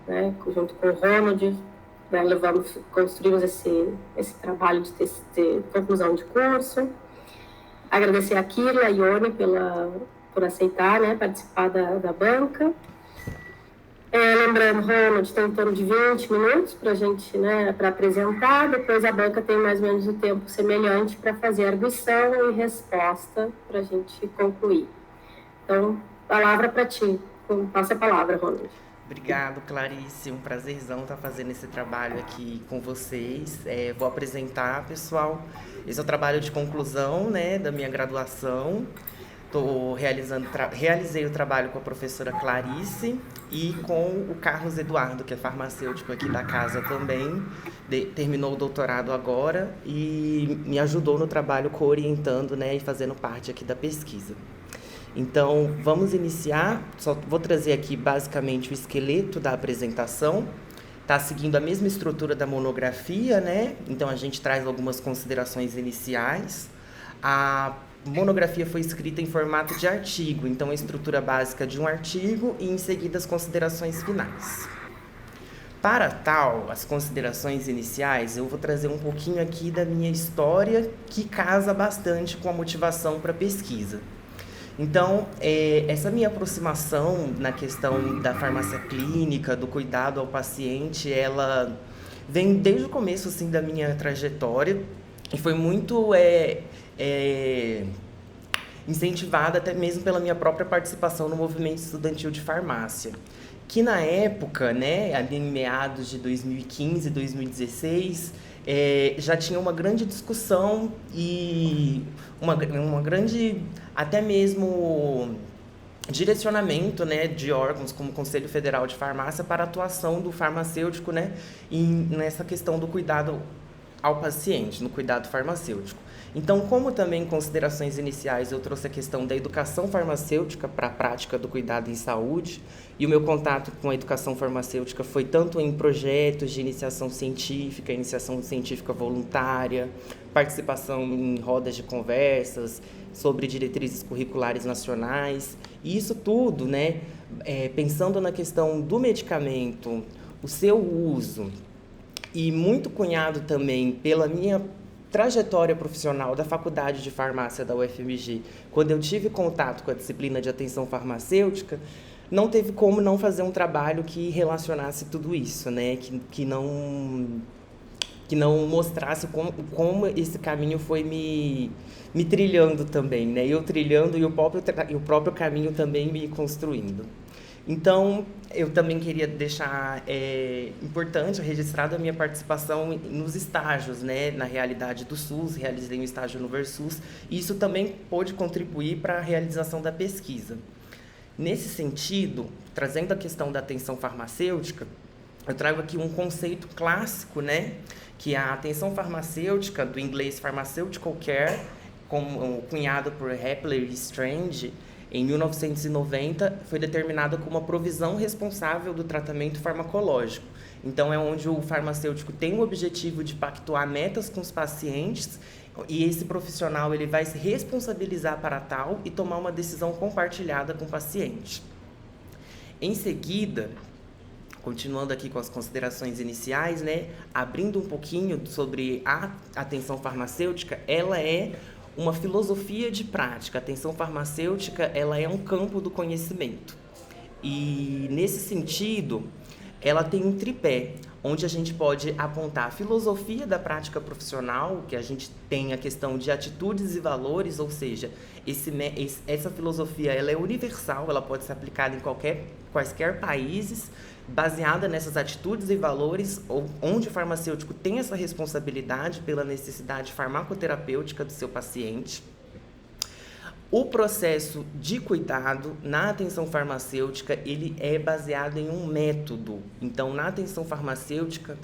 né, junto com o Ronald, né, construímos esse trabalho de conclusão de curso. Agradecer a Kira e a Ione por aceitar, né, participar da banca. Lembrando, Ronald tem em torno de 20 minutos para a gente, né, para apresentar, depois a banca tem mais ou menos o tempo semelhante para fazer arguição e resposta para a gente concluir. Então, palavra para ti. Passa a palavra, Ronald. Obrigado, Clarice. Um prazerzão estar fazendo esse trabalho aqui com vocês. Vou apresentar, pessoal. Esse é o trabalho de conclusão, né, da minha graduação. Realizei o trabalho com a professora Clarice e com o Carlos Eduardo, que é farmacêutico aqui da casa também. Terminou o doutorado agora e me ajudou no trabalho co-orientando, né, e fazendo parte aqui da pesquisa. Então, vamos iniciar. Só vou trazer aqui basicamente o esqueleto da apresentação. Está seguindo a mesma estrutura da monografia, né? Então, a gente traz algumas considerações iniciais. A monografia foi escrita em formato de artigo, então a estrutura básica de um artigo e em seguida as considerações finais. Para tal, as considerações iniciais, eu vou trazer um pouquinho aqui da minha história que casa bastante com a motivação para a pesquisa. Então, essa minha aproximação na questão da farmácia clínica, do cuidado ao paciente, ela vem desde o começo assim, da minha trajetória e foi muito incentivada até mesmo pela minha própria participação no movimento estudantil de farmácia. Que na época, né, ali em meados de 2015, 2016, já tinha uma grande discussão e uma grande, até mesmo, direcionamento, né, de órgãos como o Conselho Federal de Farmácia para a atuação do farmacêutico, né, nessa questão do cuidado ao paciente, no cuidado farmacêutico. Então, como também em considerações iniciais eu trouxe a questão da educação farmacêutica para a prática do cuidado em saúde, e o meu contato com a educação farmacêutica foi tanto em projetos de iniciação científica voluntária, participação em rodas de conversas sobre diretrizes curriculares nacionais, e isso tudo, né, pensando na questão do medicamento, o seu uso, e muito cunhado também pela minha trajetória profissional da Faculdade de Farmácia da UFMG, quando eu tive contato com a disciplina de atenção farmacêutica, não teve como não fazer um trabalho que relacionasse tudo isso, né? Que não mostrasse como esse caminho foi me trilhando também, né? Eu trilhando e o próprio caminho também me construindo. Então, eu também queria deixar importante, registrado a minha participação nos estágios, né? Na realidade do SUS, realizei um estágio no Versus, e isso também pôde contribuir para a realização da pesquisa. Nesse sentido, trazendo a questão da atenção farmacêutica, eu trago aqui um conceito clássico, né? Que é a atenção farmacêutica, do inglês Pharmaceutical Care, cunhado por Hepler e Strange, em 1990, foi determinada como a provisão responsável do tratamento farmacológico. Então, é onde o farmacêutico tem o objetivo de pactuar metas com os pacientes e esse profissional ele vai se responsabilizar para tal e tomar uma decisão compartilhada com o paciente. Em seguida, continuando aqui com as considerações iniciais, né, abrindo um pouquinho sobre a atenção farmacêutica, ela é uma filosofia de prática. A atenção farmacêutica, ela é um campo do conhecimento. E, nesse sentido, ela tem um tripé, onde a gente pode apontar a filosofia da prática profissional, que a gente tem a questão de atitudes e valores, ou seja, essa filosofia ela é universal, ela pode ser aplicada em quaisquer países, baseada nessas atitudes e valores, onde o farmacêutico tem essa responsabilidade pela necessidade farmacoterapêutica do seu paciente. O processo de cuidado na atenção farmacêutica, ele é baseado em um método. Então, na atenção farmacêutica,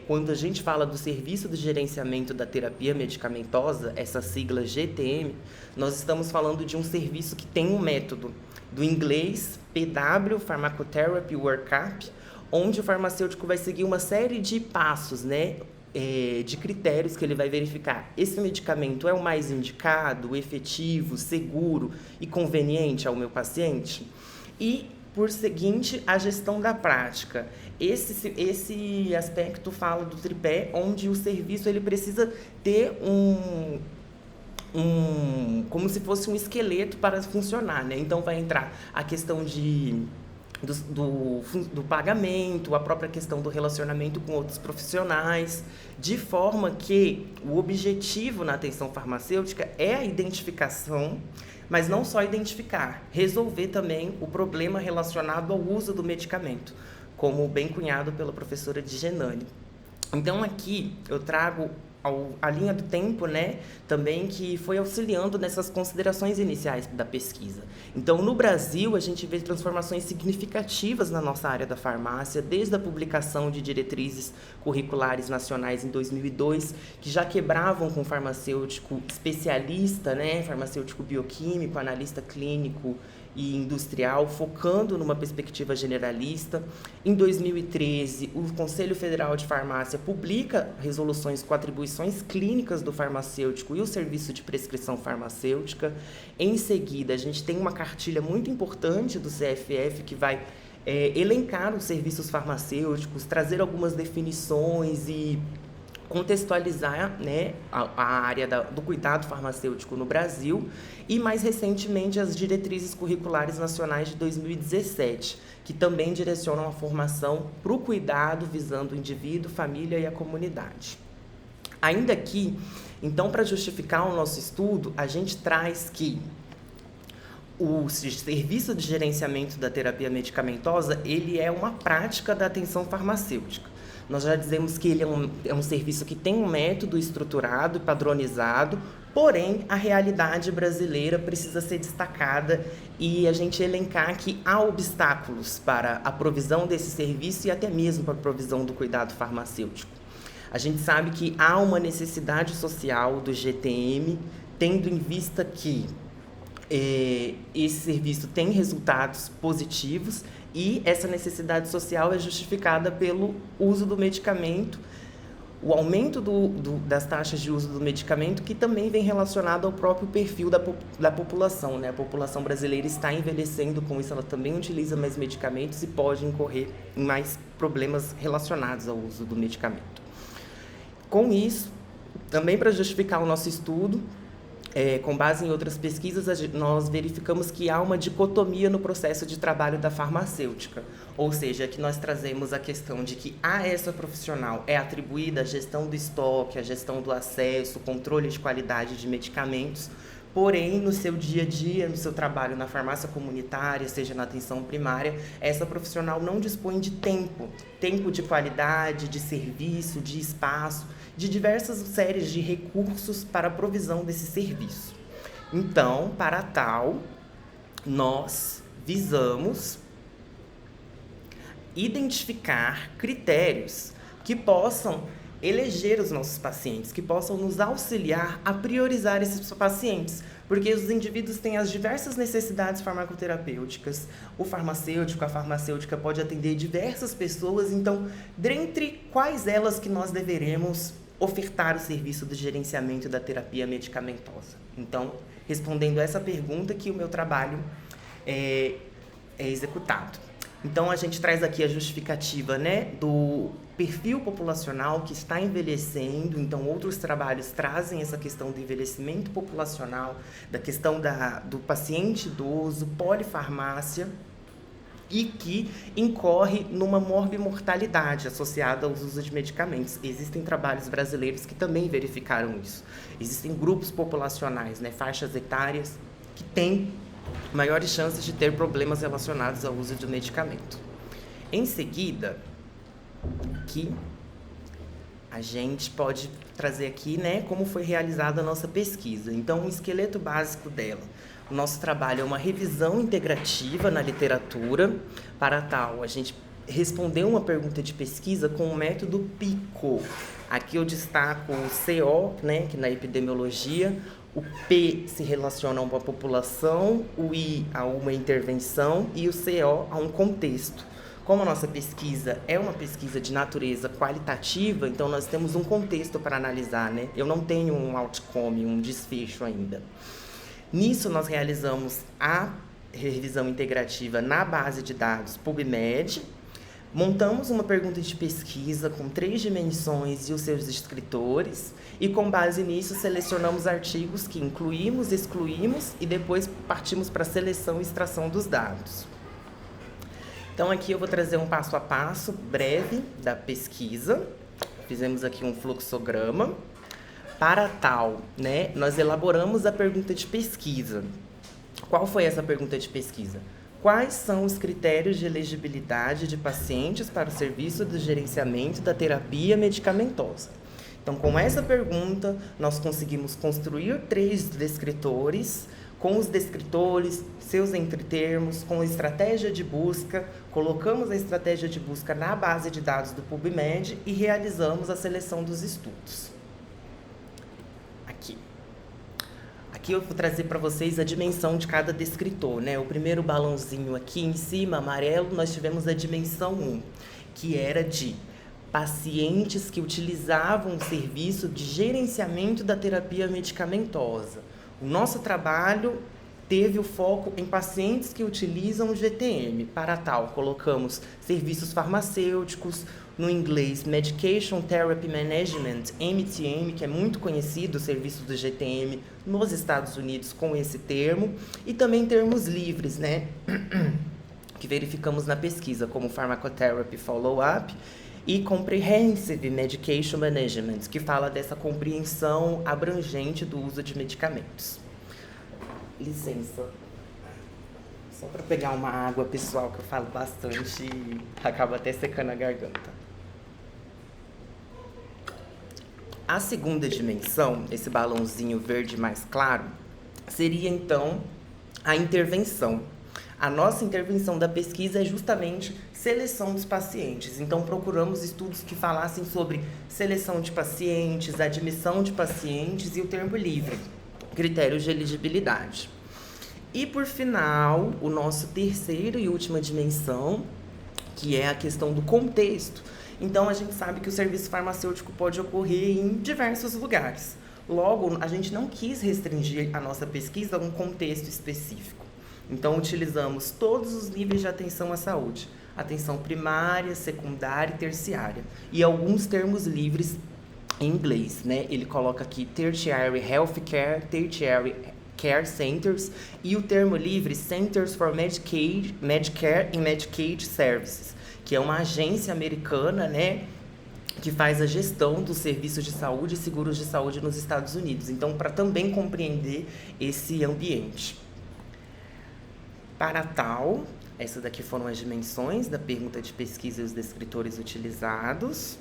quando a gente fala do Serviço de Gerenciamento da Terapia Medicamentosa, essa sigla GTM, nós estamos falando de um serviço que tem um método, do inglês PW, Pharmacotherapy Workup, onde o farmacêutico vai seguir uma série de passos, né? De critérios que ele vai verificar. Esse medicamento é o mais indicado, efetivo, seguro e conveniente ao meu paciente? E por seguinte, a gestão da prática. Esse aspecto fala do tripé, onde o serviço ele precisa ter como se fosse um esqueleto para funcionar, né? Então vai entrar a questão do pagamento, a própria questão do relacionamento com outros profissionais, de forma que o objetivo na atenção farmacêutica é a identificação, mas não só identificar, resolver também o problema relacionado ao uso do medicamento, como bem cunhado pela professora Djenane. Então aqui eu trago a linha do tempo, né, também que foi auxiliando nessas considerações iniciais da pesquisa. Então, no Brasil, a gente vê transformações significativas na nossa área da farmácia, desde a publicação de diretrizes curriculares nacionais em 2002, que já quebravam com farmacêutico especialista, né, farmacêutico bioquímico, analista clínico e industrial, focando numa perspectiva generalista. Em 2013, o Conselho Federal de Farmácia publica resoluções com atribuições clínicas do farmacêutico e o serviço de prescrição farmacêutica. Em seguida, a gente tem uma cartilha muito importante do CFF que vai elencar os serviços farmacêuticos, trazer algumas definições e contextualizar, né, a área do cuidado farmacêutico no Brasil, e mais recentemente as diretrizes curriculares nacionais de 2017, que também direcionam a formação para o cuidado visando o indivíduo, família e a comunidade. Ainda aqui, então, para justificar o nosso estudo, a gente traz que o serviço de gerenciamento da terapia medicamentosa, ele é uma prática da atenção farmacêutica. Nós já dizemos que ele é um serviço que tem um método estruturado e padronizado, porém, a realidade brasileira precisa ser destacada e a gente elencar que há obstáculos para a provisão desse serviço e até mesmo para a provisão do cuidado farmacêutico. A gente sabe que há uma necessidade social do GTM, tendo em vista que esse serviço tem resultados positivos e essa necessidade social é justificada pelo uso do medicamento, o aumento das taxas de uso do medicamento, que também vem relacionado ao próprio perfil da população, né? A população brasileira está envelhecendo, com isso ela também utiliza mais medicamentos e pode incorrer em mais problemas relacionados ao uso do medicamento. Com isso, também para justificar o nosso estudo, com base em outras pesquisas, nós verificamos que há uma dicotomia no processo de trabalho da farmacêutica, ou seja, que nós trazemos a questão de que a essa profissional é atribuída a gestão do estoque, a gestão do acesso, controle de qualidade de medicamentos, porém, no seu dia a dia, no seu trabalho na farmácia comunitária, seja na atenção primária, essa profissional não dispõe de tempo de qualidade, de serviço, de espaço, de diversas séries de recursos para a provisão desse serviço. Então, para tal, nós visamos identificar critérios que possam eleger os nossos pacientes, que possam nos auxiliar a priorizar esses pacientes, porque os indivíduos têm as diversas necessidades farmacoterapêuticas, o farmacêutico, a farmacêutica pode atender diversas pessoas, então, dentre quais elas que nós deveremos ofertar o serviço de gerenciamento da terapia medicamentosa? Então, respondendo essa pergunta que o meu trabalho é executado. Então, a gente traz aqui a justificativa, né, do perfil populacional que está envelhecendo. Então, outros trabalhos trazem essa questão do envelhecimento populacional, da questão do paciente idoso, polifarmácia, e que incorre numa morbimortalidade associada ao uso de medicamentos. Existem trabalhos brasileiros que também verificaram isso. Existem grupos populacionais, né, faixas etárias, que têm maiores chances de ter problemas relacionados ao uso do medicamento. Em seguida, aqui, a gente pode trazer aqui, né, como foi realizada a nossa pesquisa. Então, o esqueleto básico dela. O nosso trabalho é uma revisão integrativa na literatura. Para tal, a gente respondeu uma pergunta de pesquisa com o método PICO. Aqui eu destaco o CO, né, que na epidemiologia, o P se relaciona a uma população, o I a uma intervenção e o CO a um contexto. Como a nossa pesquisa é uma pesquisa de natureza qualitativa, então nós temos um contexto para analisar, né? Eu não tenho um outcome, um desfecho ainda. Nisso, nós realizamos a revisão integrativa na base de dados PubMed. Montamos uma pergunta de pesquisa com 3 dimensões e os seus escritores, e com base nisso selecionamos artigos que incluímos, excluímos e depois partimos para a seleção e extração dos dados. Então aqui eu vou trazer um passo a passo breve da pesquisa. Fizemos aqui um fluxograma. Para tal, né, nós elaboramos a pergunta de pesquisa. Qual foi essa pergunta de pesquisa? Quais são os critérios de elegibilidade de pacientes para o serviço de gerenciamento da terapia medicamentosa? Então, com essa pergunta, nós conseguimos construir 3 descritores, com os descritores, seus entretermos, com a estratégia de busca, colocamos a estratégia de busca na base de dados do PubMed e realizamos a seleção dos estudos. Aqui eu vou trazer para vocês a dimensão de cada descritor, né? O primeiro balãozinho aqui em cima, amarelo, nós tivemos a dimensão 1, que era de pacientes que utilizavam o serviço de gerenciamento da terapia medicamentosa. O nosso trabalho teve o foco em pacientes que utilizam o GTM. Para tal, colocamos serviços farmacêuticos, no inglês Medication Therapy Management, MTM, que é muito conhecido, o serviço do GTM nos Estados Unidos com esse termo, e também termos livres, né, que verificamos na pesquisa, como Pharmacotherapy Follow-up e Comprehensive Medication Management, que fala dessa compreensão abrangente do uso de medicamentos. Licença. Só para pegar uma água, pessoal, que eu falo bastante e acaba até secando a garganta. A segunda dimensão, esse balãozinho verde mais claro, seria então a intervenção. A nossa intervenção da pesquisa é justamente seleção dos pacientes. Então, procuramos estudos que falassem sobre seleção de pacientes, admissão de pacientes e o termo livre, critérios de elegibilidade. E, por final, o nosso terceiro e última dimensão, que é a questão do contexto. Então, a gente sabe que o serviço farmacêutico pode ocorrer em diversos lugares. Logo, a gente não quis restringir a nossa pesquisa a um contexto específico. Então, utilizamos todos os níveis de atenção à saúde. Atenção primária, secundária e terciária. E alguns termos livres em inglês, né? Ele coloca aqui Tertiary Healthcare, Tertiary Care Centers e o termo livre Centers for Medicaid, Medicare and Medicaid Services, que é uma agência americana, né, que faz a gestão dos serviços de saúde e seguros de saúde nos Estados Unidos. Então, para também compreender esse ambiente. Para tal, essas daqui foram as dimensões da pergunta de pesquisa e os descritores utilizados.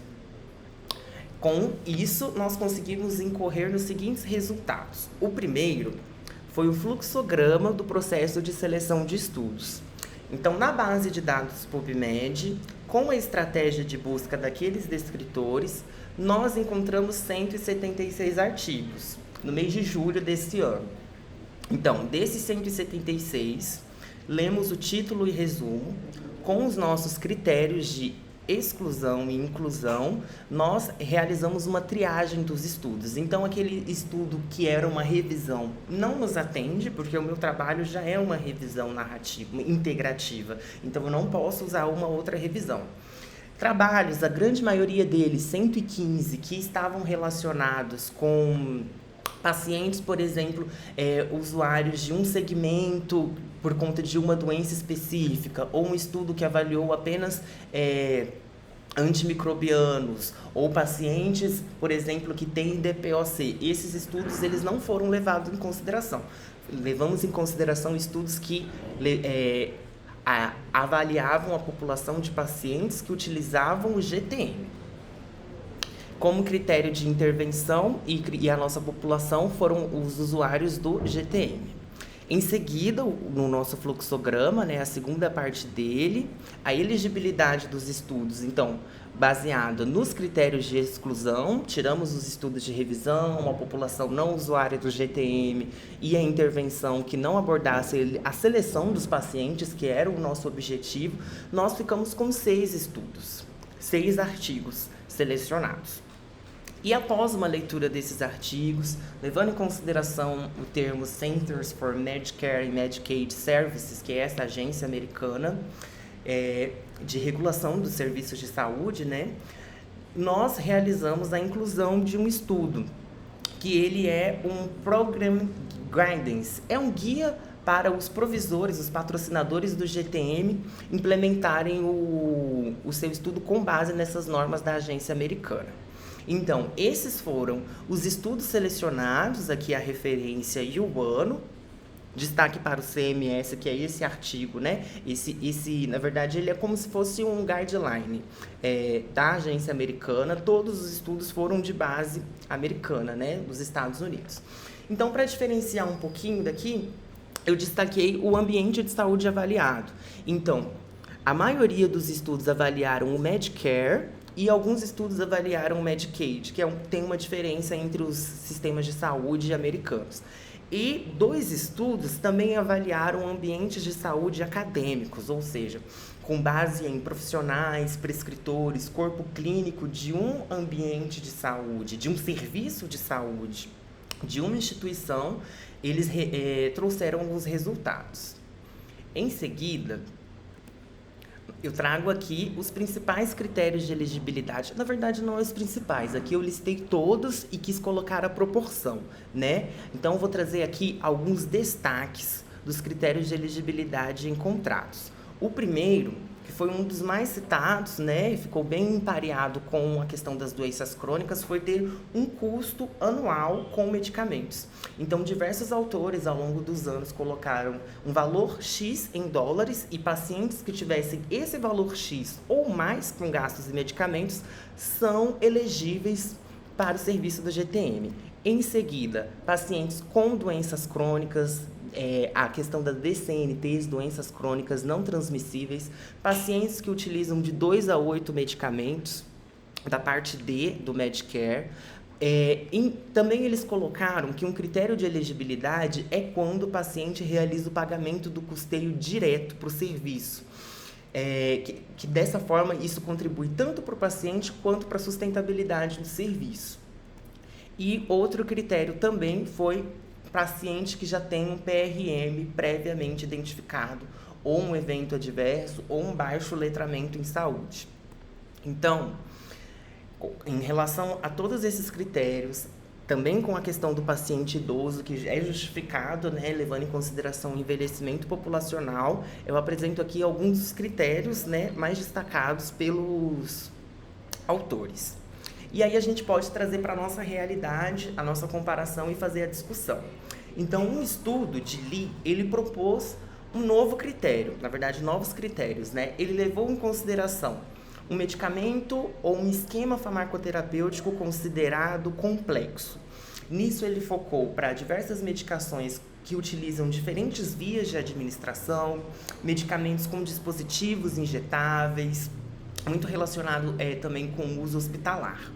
Com isso, nós conseguimos incorrer nos seguintes resultados. O primeiro foi o fluxograma do processo de seleção de estudos. Então, na base de dados PubMed, com a estratégia de busca daqueles descritores, nós encontramos 176 artigos no mês de julho desse ano. Então, desses 176, lemos o título e resumo. Com os nossos critérios de exclusão e inclusão, nós realizamos uma triagem dos estudos. Então, aquele estudo que era uma revisão não nos atende, porque o meu trabalho já é uma revisão narrativa, integrativa. Então, eu não posso usar uma outra revisão. Trabalhos, a grande maioria deles, 115, que estavam relacionados com pacientes, por exemplo, usuários de um segmento por conta de uma doença específica, ou um estudo que avaliou apenas antimicrobianos, ou pacientes, por exemplo, que têm DPOC. Esses estudos eles não foram levados em consideração. Levamos em consideração estudos que avaliavam a população de pacientes que utilizavam o GTM. Como critério de intervenção e a nossa população foram os usuários do GTM. Em seguida, no nosso fluxograma, né, a segunda parte dele, a elegibilidade dos estudos, então, baseada nos critérios de exclusão, tiramos os estudos de revisão, uma população não usuária do GTM e a intervenção que não abordasse a seleção dos pacientes, que era o nosso objetivo, nós ficamos com 6 estudos, 6 artigos selecionados. E após uma leitura desses artigos, levando em consideração o termo Centers for Medicare and Medicaid Services, que é essa agência americana de regulação dos serviços de saúde, né, nós realizamos a inclusão de um estudo, que ele é um Program Guidance, é um guia para os provisores, os patrocinadores do GTM, implementarem o seu estudo com base nessas normas da agência americana. Então, esses foram os estudos selecionados, aqui a referência e o ano. Destaque para o CMS, que é esse artigo, né? Esse, na verdade, ele é como se fosse um guideline da agência americana. Todos os estudos foram de base americana, né? Dos Estados Unidos. Então, para diferenciar um pouquinho daqui, eu destaquei o ambiente de saúde avaliado. Então, a maioria dos estudos avaliaram o Medicare e alguns estudos avaliaram o Medicaid, que tem uma diferença entre os sistemas de saúde americanos. E 2 estudos também avaliaram ambientes de saúde acadêmicos, ou seja, com base em profissionais, prescritores, corpo clínico de um ambiente de saúde, de um serviço de saúde, de uma instituição, eles trouxeram alguns resultados. Em seguida, eu trago aqui os principais critérios de elegibilidade. Na verdade, não os principais. Aqui eu listei todos e quis colocar a proporção, né? Então, eu vou trazer aqui alguns destaques dos critérios de elegibilidade encontrados. O primeiro, que foi um dos mais citados, né, e ficou bem empareado com a questão das doenças crônicas, foi ter um custo anual com medicamentos. Então, diversos autores, ao longo dos anos, colocaram um valor X em dólares e pacientes que tivessem esse valor X ou mais com gastos e medicamentos são elegíveis para o serviço do GTM. Em seguida, pacientes com doenças crônicas, a questão das DCNTs, doenças crônicas não transmissíveis, pacientes que utilizam de 2 a 8 medicamentos, da parte D do Medicare. Também eles colocaram que um critério de elegibilidade é quando o paciente realiza o pagamento do custeio direto para o serviço. Que dessa forma isso contribui tanto para o paciente quanto para a sustentabilidade do serviço. E outro critério também foi paciente que já tem um PRM previamente identificado, ou um evento adverso, ou um baixo letramento em saúde. Então, em relação a todos esses critérios, também com a questão do paciente idoso, que é justificado, né, levando em consideração o envelhecimento populacional, eu apresento aqui alguns dos critérios, né, mais destacados pelos autores. E aí a gente pode trazer para a nossa realidade, a nossa comparação e fazer a discussão. Então, um estudo de Lee, ele propôs um novo critério, na verdade, novos critérios, né? Ele levou em consideração um medicamento ou um esquema farmacoterapêutico considerado complexo. Nisso, ele focou para diversas medicações que utilizam diferentes vias de administração, medicamentos com dispositivos injetáveis, muito relacionado também com o uso hospitalar.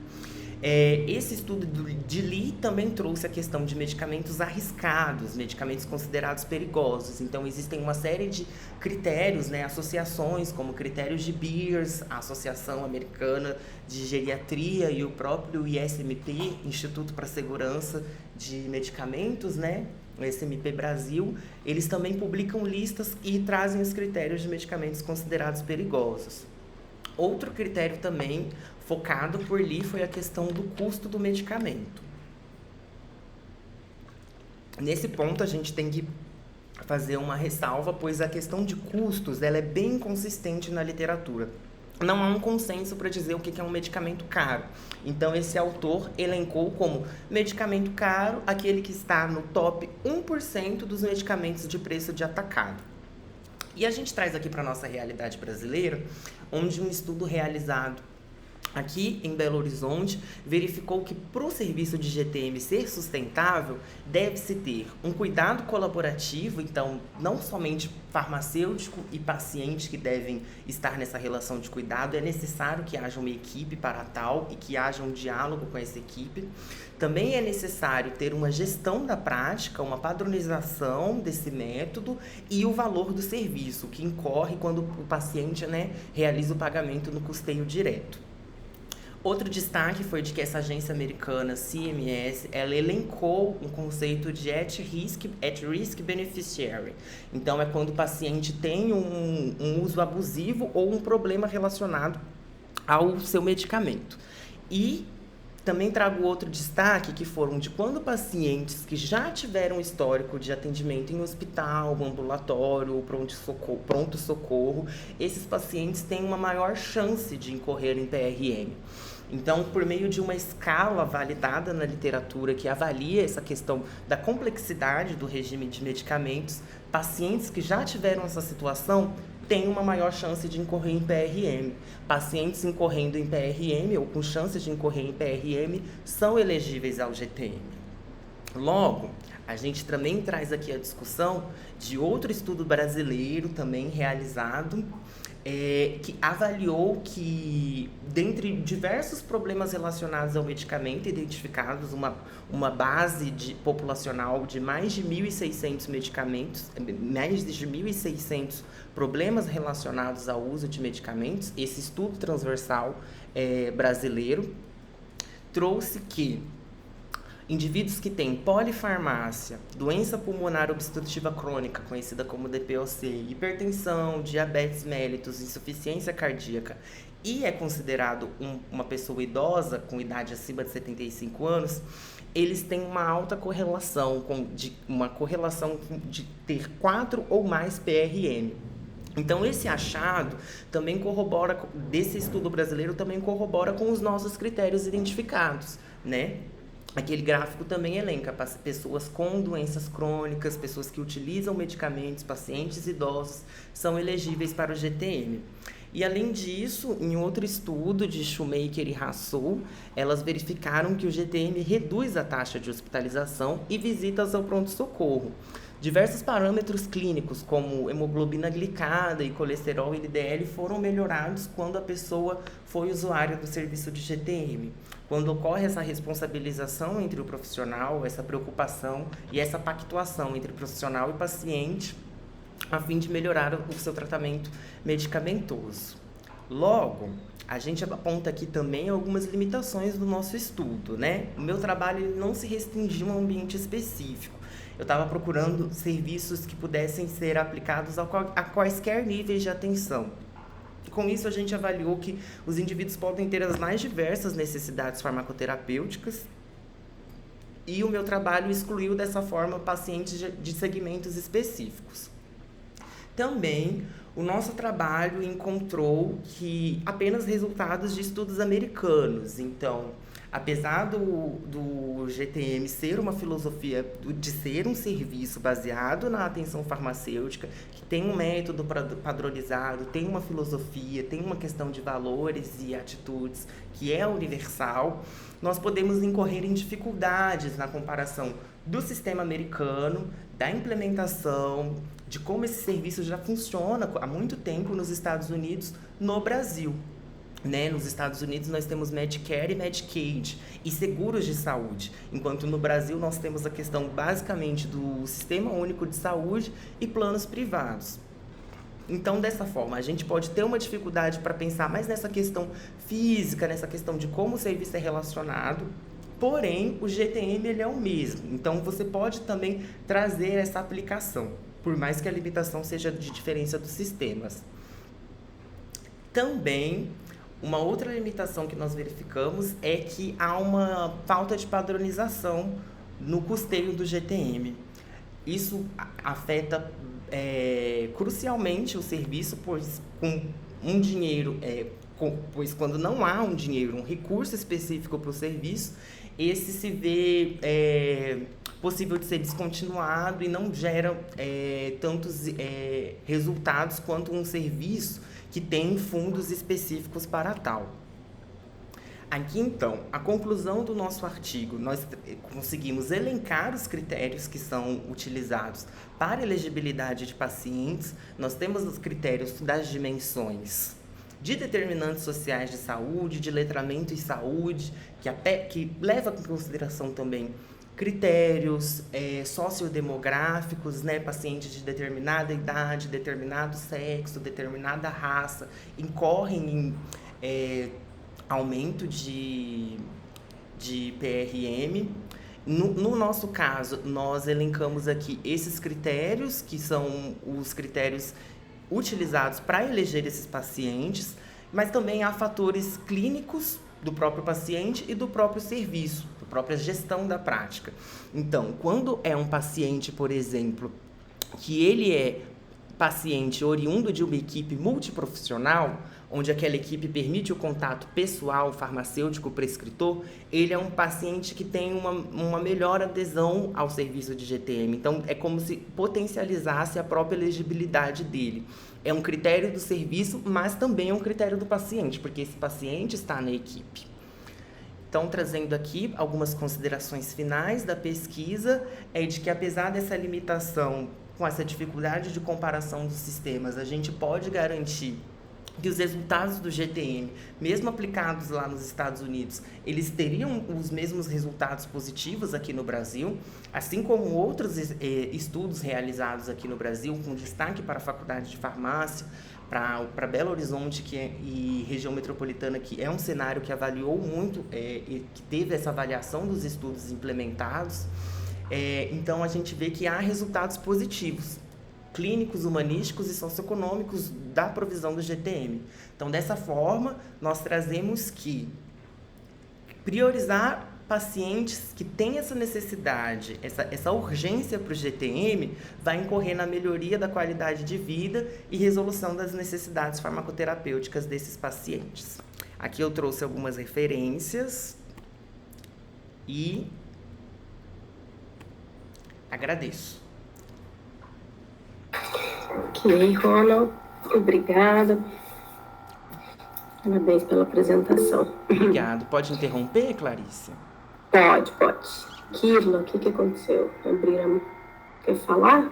Esse estudo de Lee também trouxe a questão de medicamentos arriscados, medicamentos considerados perigosos. Então, existem uma série de critérios, né, associações, como critérios de Beers, a Associação Americana de Geriatria, e o próprio ISMP, Instituto para a Segurança de Medicamentos, né, o SMP Brasil. Eles também publicam listas e trazem os critérios de medicamentos considerados perigosos. Outro critério também focado por Lee foi a questão do custo do medicamento. Nesse ponto, a gente tem que fazer uma ressalva, pois a questão de custos ela é bem consistente na literatura. Não há um consenso para dizer o que é um medicamento caro. Então, esse autor elencou como medicamento caro aquele que está no top 1% dos medicamentos de preço de atacado. E a gente traz aqui para a nossa realidade brasileira, onde um estudo realizado aqui em Belo Horizonte verificou que para o serviço de GTM ser sustentável, deve-se ter um cuidado colaborativo, então não somente farmacêutico e paciente que devem estar nessa relação de cuidado, é necessário que haja uma equipe para tal e que haja um diálogo com essa equipe. Também é necessário ter uma gestão da prática, uma padronização desse método e o valor do serviço, que incorre quando o paciente, né, realiza o pagamento no custeio direto. Outro destaque foi de que essa agência americana, CMS, ela elencou um conceito de at-risk beneficiary. Então, é quando o paciente tem um uso abusivo ou um problema relacionado ao seu medicamento. E também trago outro destaque, que foram de quando pacientes que já tiveram histórico de atendimento em hospital, ambulatório ou pronto-socorro, esses pacientes têm uma maior chance de incorrer em PRM. Então, por meio de uma escala validada na literatura que avalia essa questão da complexidade do regime de medicamentos, pacientes que já tiveram essa situação têm uma maior chance de incorrer em PRM. Pacientes incorrendo em PRM ou com chances de incorrer em PRM são elegíveis ao GTM. Logo, a gente também traz aqui a discussão de outro estudo brasileiro também realizado, que avaliou que, dentre diversos problemas relacionados ao medicamento, identificados uma base populacional de mais de 1.600 medicamentos, mais de 1.600 problemas relacionados ao uso de medicamentos. Esse estudo transversal brasileiro trouxe que indivíduos que têm polifarmácia, doença pulmonar obstrutiva crônica, conhecida como DPOC, hipertensão, diabetes mellitus, insuficiência cardíaca, e é considerado uma pessoa idosa, com idade acima de 75 anos, eles têm uma alta correlação, uma correlação de ter 4 ou mais PRM. Então, esse achado também corrobora, desse estudo brasileiro, também corrobora com os nossos critérios identificados, né? Aquele gráfico também elenca pessoas com doenças crônicas, pessoas que utilizam medicamentos, pacientes idosos, são elegíveis para o GTM. E, além disso, em outro estudo de Shoemaker e Rasul, elas verificaram que o GTM reduz a taxa de hospitalização e visitas ao pronto-socorro. Diversos parâmetros clínicos, como hemoglobina glicada e colesterol LDL, foram melhorados quando a pessoa foi usuária do serviço de GTM. Quando ocorre essa responsabilização entre o profissional, essa preocupação e essa pactuação entre profissional e paciente, a fim de melhorar o seu tratamento medicamentoso. Logo, a gente aponta aqui também algumas limitações do nosso estudo, né? O meu trabalho não se restringiu a um ambiente específico. Eu estava procurando serviços que pudessem ser aplicados a quaisquer níveis de atenção. E com isso, a gente avaliou que os indivíduos podem ter as mais diversas necessidades farmacoterapêuticas, e o meu trabalho excluiu dessa forma pacientes de segmentos específicos. Também, o nosso trabalho encontrou que apenas resultados de estudos americanos. Então, apesar do GTM ser uma filosofia, de ser um serviço baseado na atenção farmacêutica, que tem um método padronizado, tem uma filosofia, tem uma questão de valores e atitudes que é universal, nós podemos incorrer em dificuldades na comparação do sistema americano, da implementação, de como esse serviço já funciona há muito tempo nos Estados Unidos, no Brasil. Né? Nos Estados Unidos nós temos Medicare e Medicaid e seguros de saúde, enquanto no Brasil nós temos a questão basicamente do Sistema Único de Saúde e planos privados. Então, dessa forma, a gente pode ter uma dificuldade para pensar mais nessa questão física, nessa questão de como o serviço é relacionado, porém, o GTM ele é o mesmo. Então, você pode também trazer essa aplicação, por mais que a limitação seja de diferença dos sistemas. Também, uma outra limitação que nós verificamos é que há uma falta de padronização no custeio do GTM. Isso afeta crucialmente o serviço, pois pois quando não há um dinheiro, um recurso específico para o serviço, esse se vê possível de ser descontinuado e não gera tantos resultados quanto um serviço que tem fundos específicos para tal. Aqui, então, a conclusão do nosso artigo, nós conseguimos elencar os critérios que são utilizados para elegibilidade de pacientes. Nós temos os critérios das dimensões de determinantes sociais de saúde, de letramento em saúde, que leva em consideração também critérios sociodemográficos, né? Pacientes de determinada idade, determinado sexo, determinada raça, incorrem em aumento de PRM. No nosso caso, nós elencamos aqui esses critérios, que são os critérios utilizados para eleger esses pacientes, mas também há fatores clínicos do próprio paciente e do próprio serviço, da própria gestão da prática. Então, quando é um paciente, por exemplo, que ele é paciente oriundo de uma equipe multiprofissional, onde aquela equipe permite o contato pessoal farmacêutico-prescritor, ele é um paciente que tem uma melhor adesão ao serviço de GTM. Então, é como se potencializasse a própria elegibilidade dele. É um critério do serviço, mas também é um critério do paciente, porque esse paciente está na equipe. Então, trazendo aqui algumas considerações finais da pesquisa, é de que apesar dessa limitação, com essa dificuldade de comparação dos sistemas, a gente pode garantir que os resultados do GTM, mesmo aplicados lá nos Estados Unidos, eles teriam os mesmos resultados positivos aqui no Brasil, assim como outros estudos realizados aqui no Brasil, com destaque para a Faculdade de Farmácia, para Belo Horizonte e região metropolitana, que é um cenário que avaliou muito, que teve essa avaliação dos estudos implementados. Então, a gente vê que há resultados positivos, clínicos, humanísticos e socioeconômicos da provisão do GTM. Então, dessa forma, nós trazemos que priorizar pacientes que têm essa necessidade, essa urgência para o GTM, vai incorrer na melhoria da qualidade de vida e resolução das necessidades farmacoterapêuticas desses pacientes. Aqui eu trouxe algumas referências e agradeço. Ok, Ronald, obrigada. Parabéns pela apresentação. Obrigado. Pode interromper, Clarice? Pode. Kirla, o que aconteceu? Quer falar?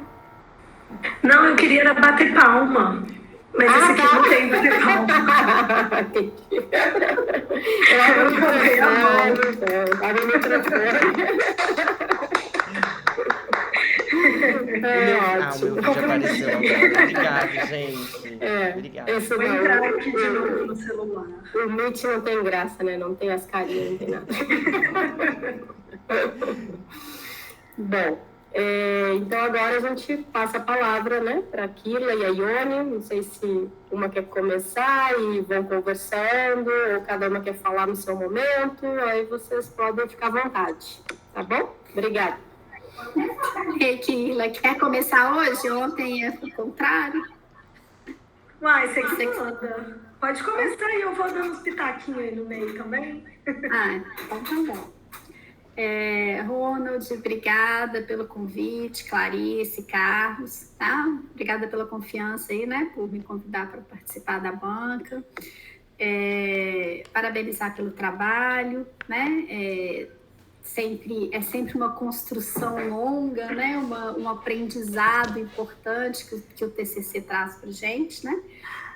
Não, eu queria bater palma. Mas esse aqui não tem bater palma. Eu botei a mão. Tava no microfone. O meu vídeo apareceu agora. Obrigado, gente. Obrigado. Vou entrar aqui de novo no celular. O Meet não tem graça, né? Não tem as carinhas, não tem nada. Bom, então agora a gente passa a palavra, né, para a Kirla e a Ione. Não sei se uma quer começar e vão conversando, ou cada uma quer falar no seu momento. Aí vocês podem ficar à vontade, tá bom? Obrigada. Kirla, quer começar hoje? Ontem é o contrário. Uai, você que manda. Pode começar e eu vou dando uns pitaquinhos aí no meio também. Então tá bom. Ronald, obrigada pelo convite, Clarice, Carlos, tá? Obrigada pela confiança aí, né, por me convidar para participar da banca. Parabenizar pelo trabalho, né? É sempre uma construção longa, né? Um aprendizado importante que o TCC traz para a gente, né?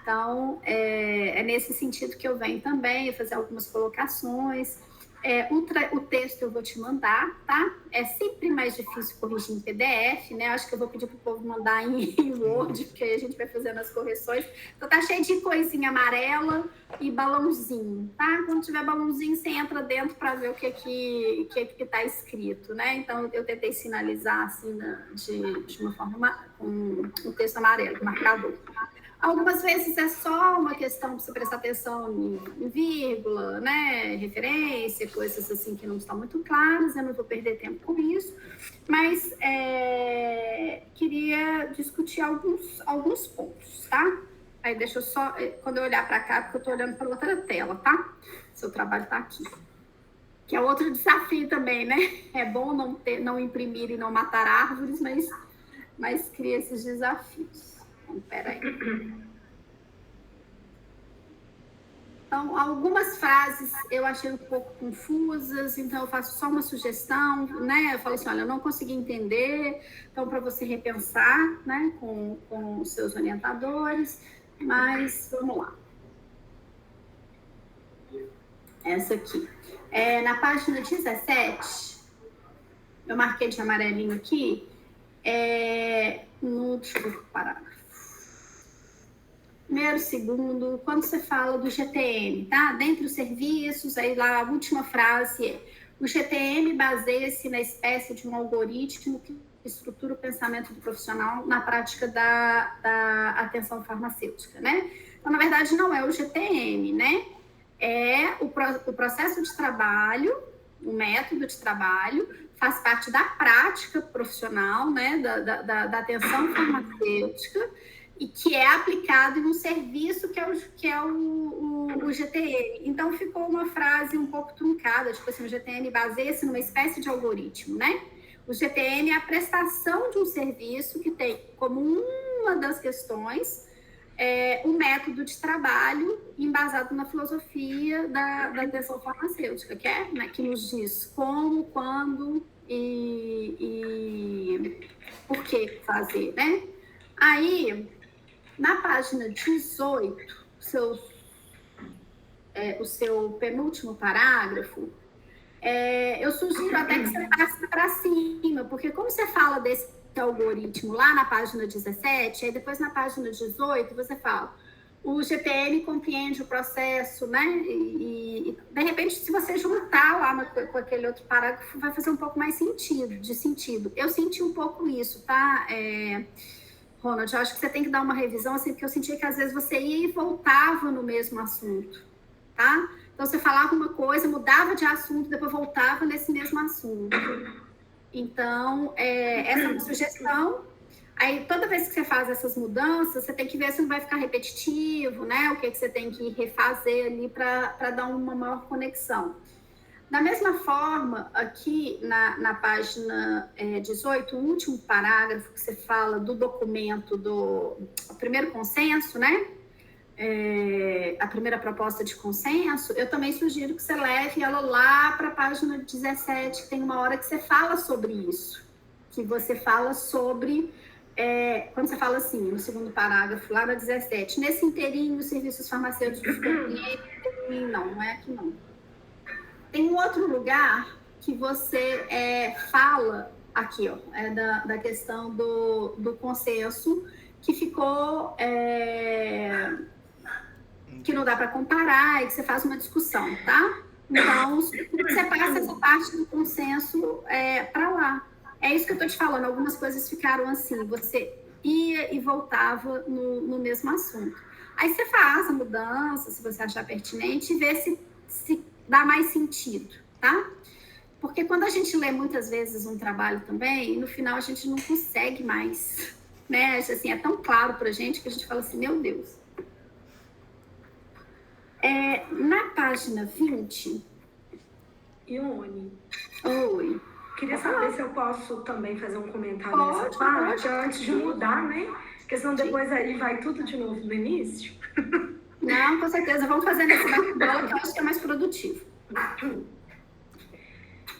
Então, é nesse sentido que eu venho também fazer algumas colocações. O texto eu vou te mandar, tá? É sempre mais difícil corrigir em PDF, né? Acho que eu vou pedir para o povo mandar em Word, porque aí a gente vai fazendo as correções. Então, tá cheio de coisinha amarela e balãozinho, tá? Quando tiver balãozinho, você entra dentro para ver o que tá escrito, né? Então, eu tentei sinalizar, assim, de uma forma, com um texto amarelo, marcador. Algumas vezes é só uma questão de você prestar atenção em vírgula, né, referência, coisas assim que não estão muito claras, eu não vou perder tempo com isso, mas queria discutir alguns pontos, tá? Aí deixa eu só, quando eu olhar para cá, porque eu estou olhando para outra tela, tá? Seu trabalho está aqui. Que é outro desafio também, né? É bom não imprimir e não matar árvores, mas cria esses desafios. Então, peraí. Então, algumas frases eu achei um pouco confusas, então eu faço só uma sugestão, né? Eu falo assim, olha, eu não consegui entender, então para você repensar, né, com os seus orientadores, mas vamos lá. Essa aqui. Na página 17, eu marquei de amarelinho aqui, deixa eu parar. primeiro, segundo, quando você fala do GTM, tá? Dentre os serviços, aí lá a última frase é: o GTM baseia-se na espécie de um algoritmo que estrutura o pensamento do profissional na prática da atenção farmacêutica, né? Então, na verdade, não é o GTM, né? É o processo de trabalho, o método de trabalho, faz parte da prática profissional, né? Da atenção farmacêutica, e que é aplicado em um serviço que é o GTM. Então, ficou uma frase um pouco truncada, tipo assim, o GTM baseia-se numa espécie de algoritmo, né? O GTM é a prestação de um serviço que tem como uma das questões o método de trabalho embasado na filosofia da atenção farmacêutica, que é, né, que nos diz como, quando e por que fazer, né? Aí, na página 18, o seu penúltimo parágrafo, eu sugiro até que você passe para cima, porque como você fala desse algoritmo lá na página 17, aí depois na página 18 você fala: o GTM compreende o processo, né? E de repente, se você juntar lá com aquele outro parágrafo, vai fazer um pouco mais sentido. Eu senti um pouco isso, tá, Ronald? Eu acho que você tem que dar uma revisão, assim, porque eu sentia que às vezes você ia e voltava no mesmo assunto, tá? Então, você falava uma coisa, mudava de assunto, depois voltava nesse mesmo assunto. Então, essa é uma sugestão. Aí, toda vez que você faz essas mudanças, você tem que ver se não vai ficar repetitivo, né? O que você tem que refazer ali para dar uma maior conexão. Da mesma forma, aqui na página 18, o último parágrafo que você fala do documento do primeiro consenso, né? A primeira proposta de consenso, eu também sugiro que você leve ela lá para a página 17, que tem uma hora que você fala sobre isso. Que você fala sobre... quando você fala assim, no segundo parágrafo, lá na 17, nesse inteirinho, os serviços farmacêuticos... Não é aqui não. Tem um outro lugar que você fala, aqui, ó, da questão do consenso, que ficou... que não dá para comparar e que você faz uma discussão, tá? Então, você passa essa parte do consenso para lá. É isso que eu estou te falando, algumas coisas ficaram assim, você ia e voltava no mesmo assunto. Aí você faz a mudança, se você achar pertinente, e vê se dá mais sentido, tá? Porque quando a gente lê muitas vezes um trabalho também, no final a gente não consegue mais, né? Assim, é tão claro pra gente que a gente fala assim, meu Deus. Na página 20... Ione. Oi. Queria saber se eu posso também fazer um comentário nessa parte, antes de mudar, né? Porque senão depois aí vai tudo de novo no início. Não, com certeza. Vamos fazer nesse bate-bola que eu acho que é mais produtivo.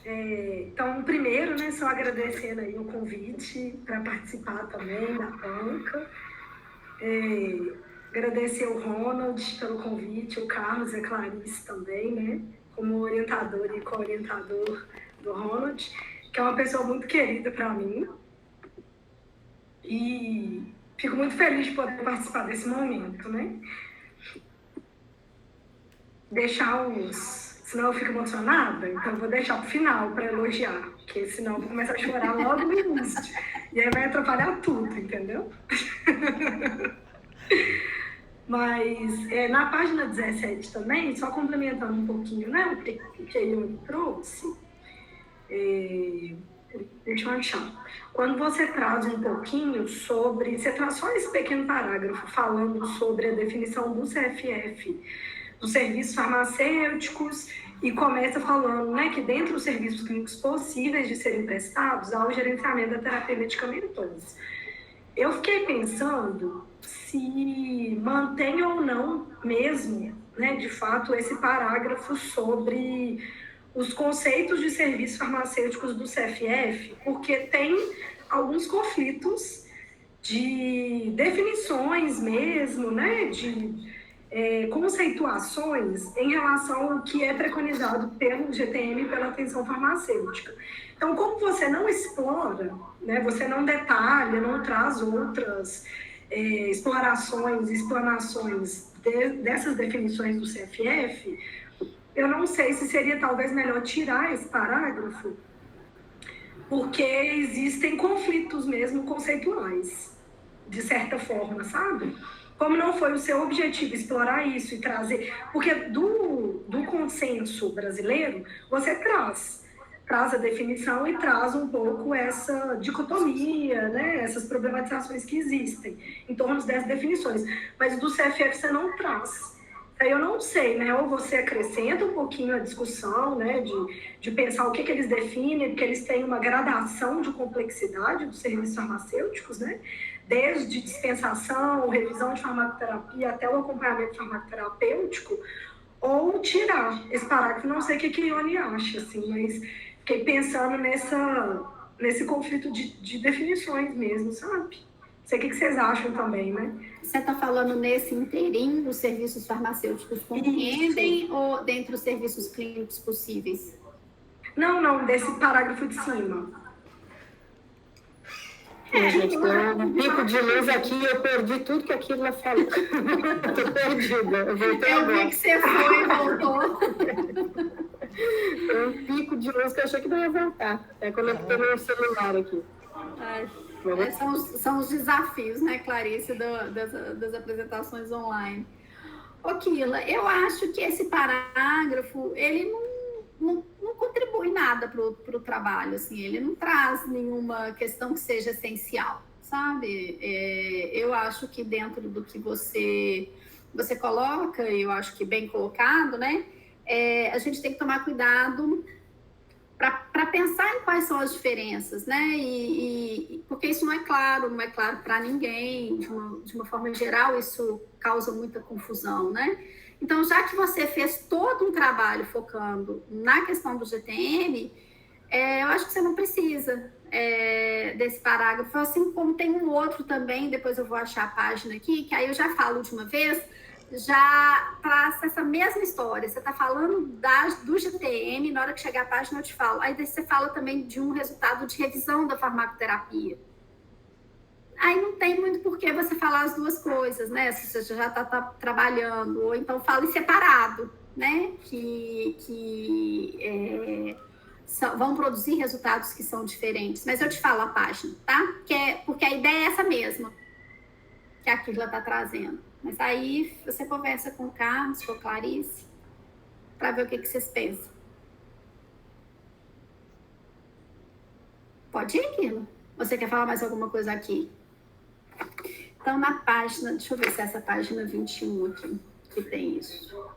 Então, primeiro, né, só agradecendo aí o convite para participar também da banca. Agradecer o Ronald pelo convite, o Carlos e a Clarice também, né? Como orientador e co-orientador do Ronald, que é uma pessoa muito querida para mim. E fico muito feliz de poder participar desse momento, né? Senão eu fico emocionada, então eu vou deixar para o final para elogiar, porque senão eu vou começar a chorar logo no início. E aí vai atrapalhar tudo, entendeu? Mas na página 17 também, só complementando um pouquinho, né, o que a Ione trouxe, deixa eu achar. Quando você traz um pouquinho sobre, você traz só esse pequeno parágrafo falando sobre a definição do CFF, dos serviços farmacêuticos, e começa falando, né, que dentro dos serviços clínicos possíveis de serem prestados, há o gerenciamento da terapia medicamentosa. Eu fiquei pensando se mantém ou não mesmo, né, de fato, esse parágrafo sobre os conceitos de serviços farmacêuticos do CFF, porque tem alguns conflitos de definições mesmo, né, de conceituações em relação ao que é preconizado pelo GTM e pela atenção farmacêutica. Então, como você não explora, né, você não detalha, não traz outras explorações, explanações dessas definições do CFF, eu não sei se seria talvez melhor tirar esse parágrafo, porque existem conflitos mesmo conceituais, de certa forma, sabe? Como não foi o seu objetivo explorar isso e trazer... Porque do consenso brasileiro, você traz a definição e traz um pouco essa dicotomia, né? Essas problematizações que existem em torno dessas definições. Mas do CFF você não traz. Aí eu não sei, né? Ou você acrescenta um pouquinho a discussão, né? De pensar o que eles definem, porque eles têm uma gradação de complexidade dos serviços farmacêuticos, né? Desde dispensação, revisão de farmacoterapia até o acompanhamento farmacoterapêutico, ou tirar esse parágrafo. Não sei o que a Ione acha, assim, mas fiquei pensando nesse conflito de definições mesmo, sabe? Não sei o que vocês acham também, né? Você está falando nesse inteirinho os serviços farmacêuticos compreendem ou dentre os serviços clínicos possíveis? Não, desse parágrafo de cima. Gente, tem um pico de luz aqui, eu perdi tudo que aquilo lá falou. Tô perdida, eu voltei agora. Eu vi que você foi e voltou. Tem um pico de luz que eu achei que não ia voltar. É conectei meu celular aqui. São os desafios, né, Clarice, das apresentações online. Ô, Kila, eu acho que esse parágrafo, ele não contribui nada para o trabalho, assim, ele não traz nenhuma questão que seja essencial, sabe? Eu acho que dentro do que você coloca, eu acho que bem colocado, né, a gente tem que tomar cuidado para pensar em quais são as diferenças, né? Porque isso não é claro para ninguém, de uma forma geral, isso causa muita confusão, né? Então, já que você fez todo um trabalho focando na questão do GTM, eu acho que você não precisa desse parágrafo, assim como tem um outro também, depois eu vou achar a página aqui, que aí eu já falo de uma vez, já traz essa mesma história. Você está falando do GTM, na hora que chegar a página eu te falo. Aí você fala também de um resultado de revisão da farmacoterapia. Aí não tem muito por que você falar as duas coisas, né? Se você já está trabalhando, ou então fala em separado, né? Vão produzir resultados que são diferentes. Mas eu te falo a página, tá? Porque a ideia é essa mesma que a Kila está trazendo. Mas aí você conversa com o Carlos, com a Clarice, para ver o que vocês pensam. Pode ir, Kila? Você quer falar mais alguma coisa aqui? Então, na página, deixa eu ver se é essa página 21 aqui, que tem isso.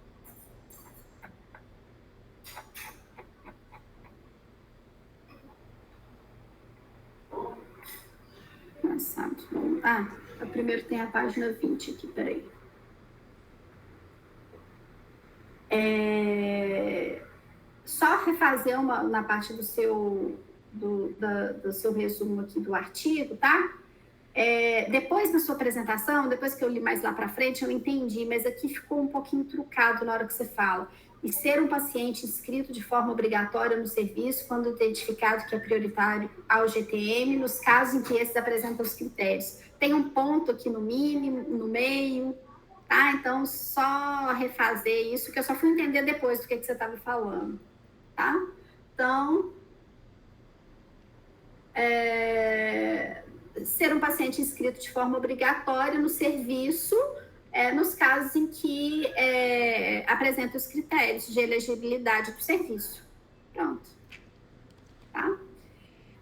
Primeiro tem a página 20 aqui, peraí. Só refazer na parte do seu resumo aqui do artigo, tá? Depois da sua apresentação, depois que eu li mais lá para frente, eu entendi, mas aqui ficou um pouquinho trucado na hora que você fala. E ser um paciente inscrito de forma obrigatória no serviço quando identificado que é prioritário ao GTM, nos casos em que esses apresentam os critérios. Tem um ponto aqui no mínimo, no meio, tá? Então, só refazer isso, que eu só fui entender depois do que você estava falando, tá? Então, ser um paciente inscrito de forma obrigatória no serviço, nos casos em que apresenta os critérios de elegibilidade do serviço. Pronto. Tá?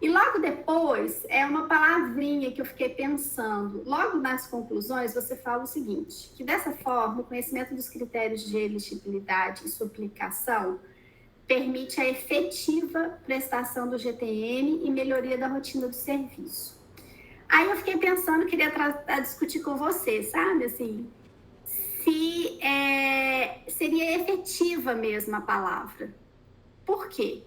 E logo depois, uma palavrinha que eu fiquei pensando. Logo nas conclusões, você fala o seguinte, que dessa forma, o conhecimento dos critérios de elegibilidade e sua aplicação permite a efetiva prestação do GTM e melhoria da rotina do serviço. Aí eu fiquei pensando, queria discutir com você, sabe, assim, se seria efetiva mesmo a palavra. Por quê?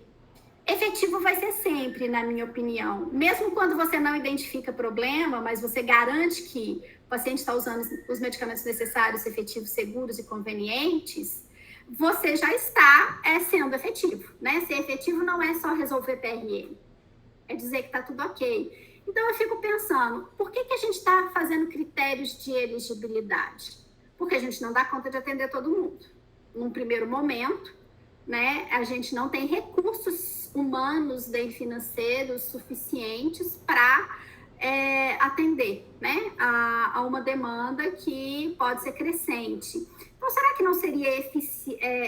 Efetivo vai ser sempre, na minha opinião. Mesmo quando você não identifica problema, mas você garante que o paciente está usando os medicamentos necessários, efetivos, seguros e convenientes, você já está sendo efetivo, né? Ser efetivo não é só resolver PRN, é dizer que está tudo ok. Então, eu fico pensando, por que a gente está fazendo critérios de elegibilidade? Porque a gente não dá conta de atender todo mundo. Num primeiro momento, né, a gente não tem recursos humanos e financeiros suficientes para atender, né, a uma demanda que pode ser crescente. Então, será que não seria,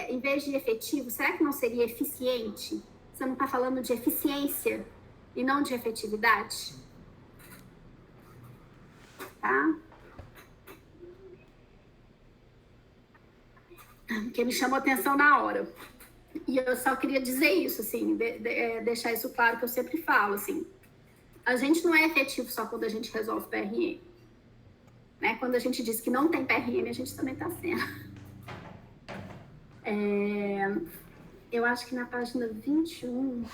em vez de efetivo, será que não seria eficiente? Você não está falando de eficiência e não de efetividade? Tá? Que me chamou atenção na hora. E eu só queria dizer isso, assim, deixar isso claro, que eu sempre falo, assim, a gente não é efetivo só quando a gente resolve PRM. Né? Quando a gente diz que não tem PRM, a gente também está sendo. Eu acho que na página 21...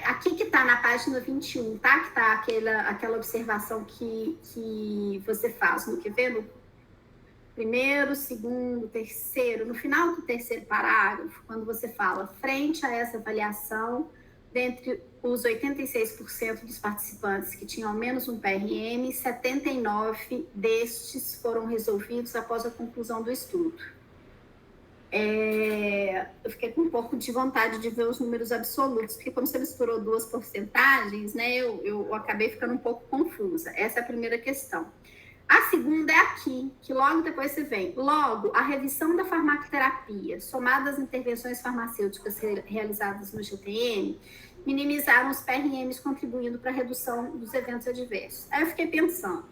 aqui que está na página 21, tá? Que está aquela observação que você faz no que vê no primeiro, segundo, terceiro, no final do terceiro parágrafo, quando você fala, frente a essa avaliação, dentre os 86% dos participantes que tinham ao menos um PRM, 79 destes foram resolvidos após a conclusão do estudo. Eu fiquei com um pouco de vontade de ver os números absolutos, porque como você misturou duas porcentagens, né, eu acabei ficando um pouco confusa. Essa é a primeira questão. A segunda é aqui, que logo depois você vem. Logo, a revisão da farmacoterapia, somada às intervenções farmacêuticas realizadas no GTM, minimizaram os PRMs, contribuindo para a redução dos eventos adversos. Aí eu fiquei pensando,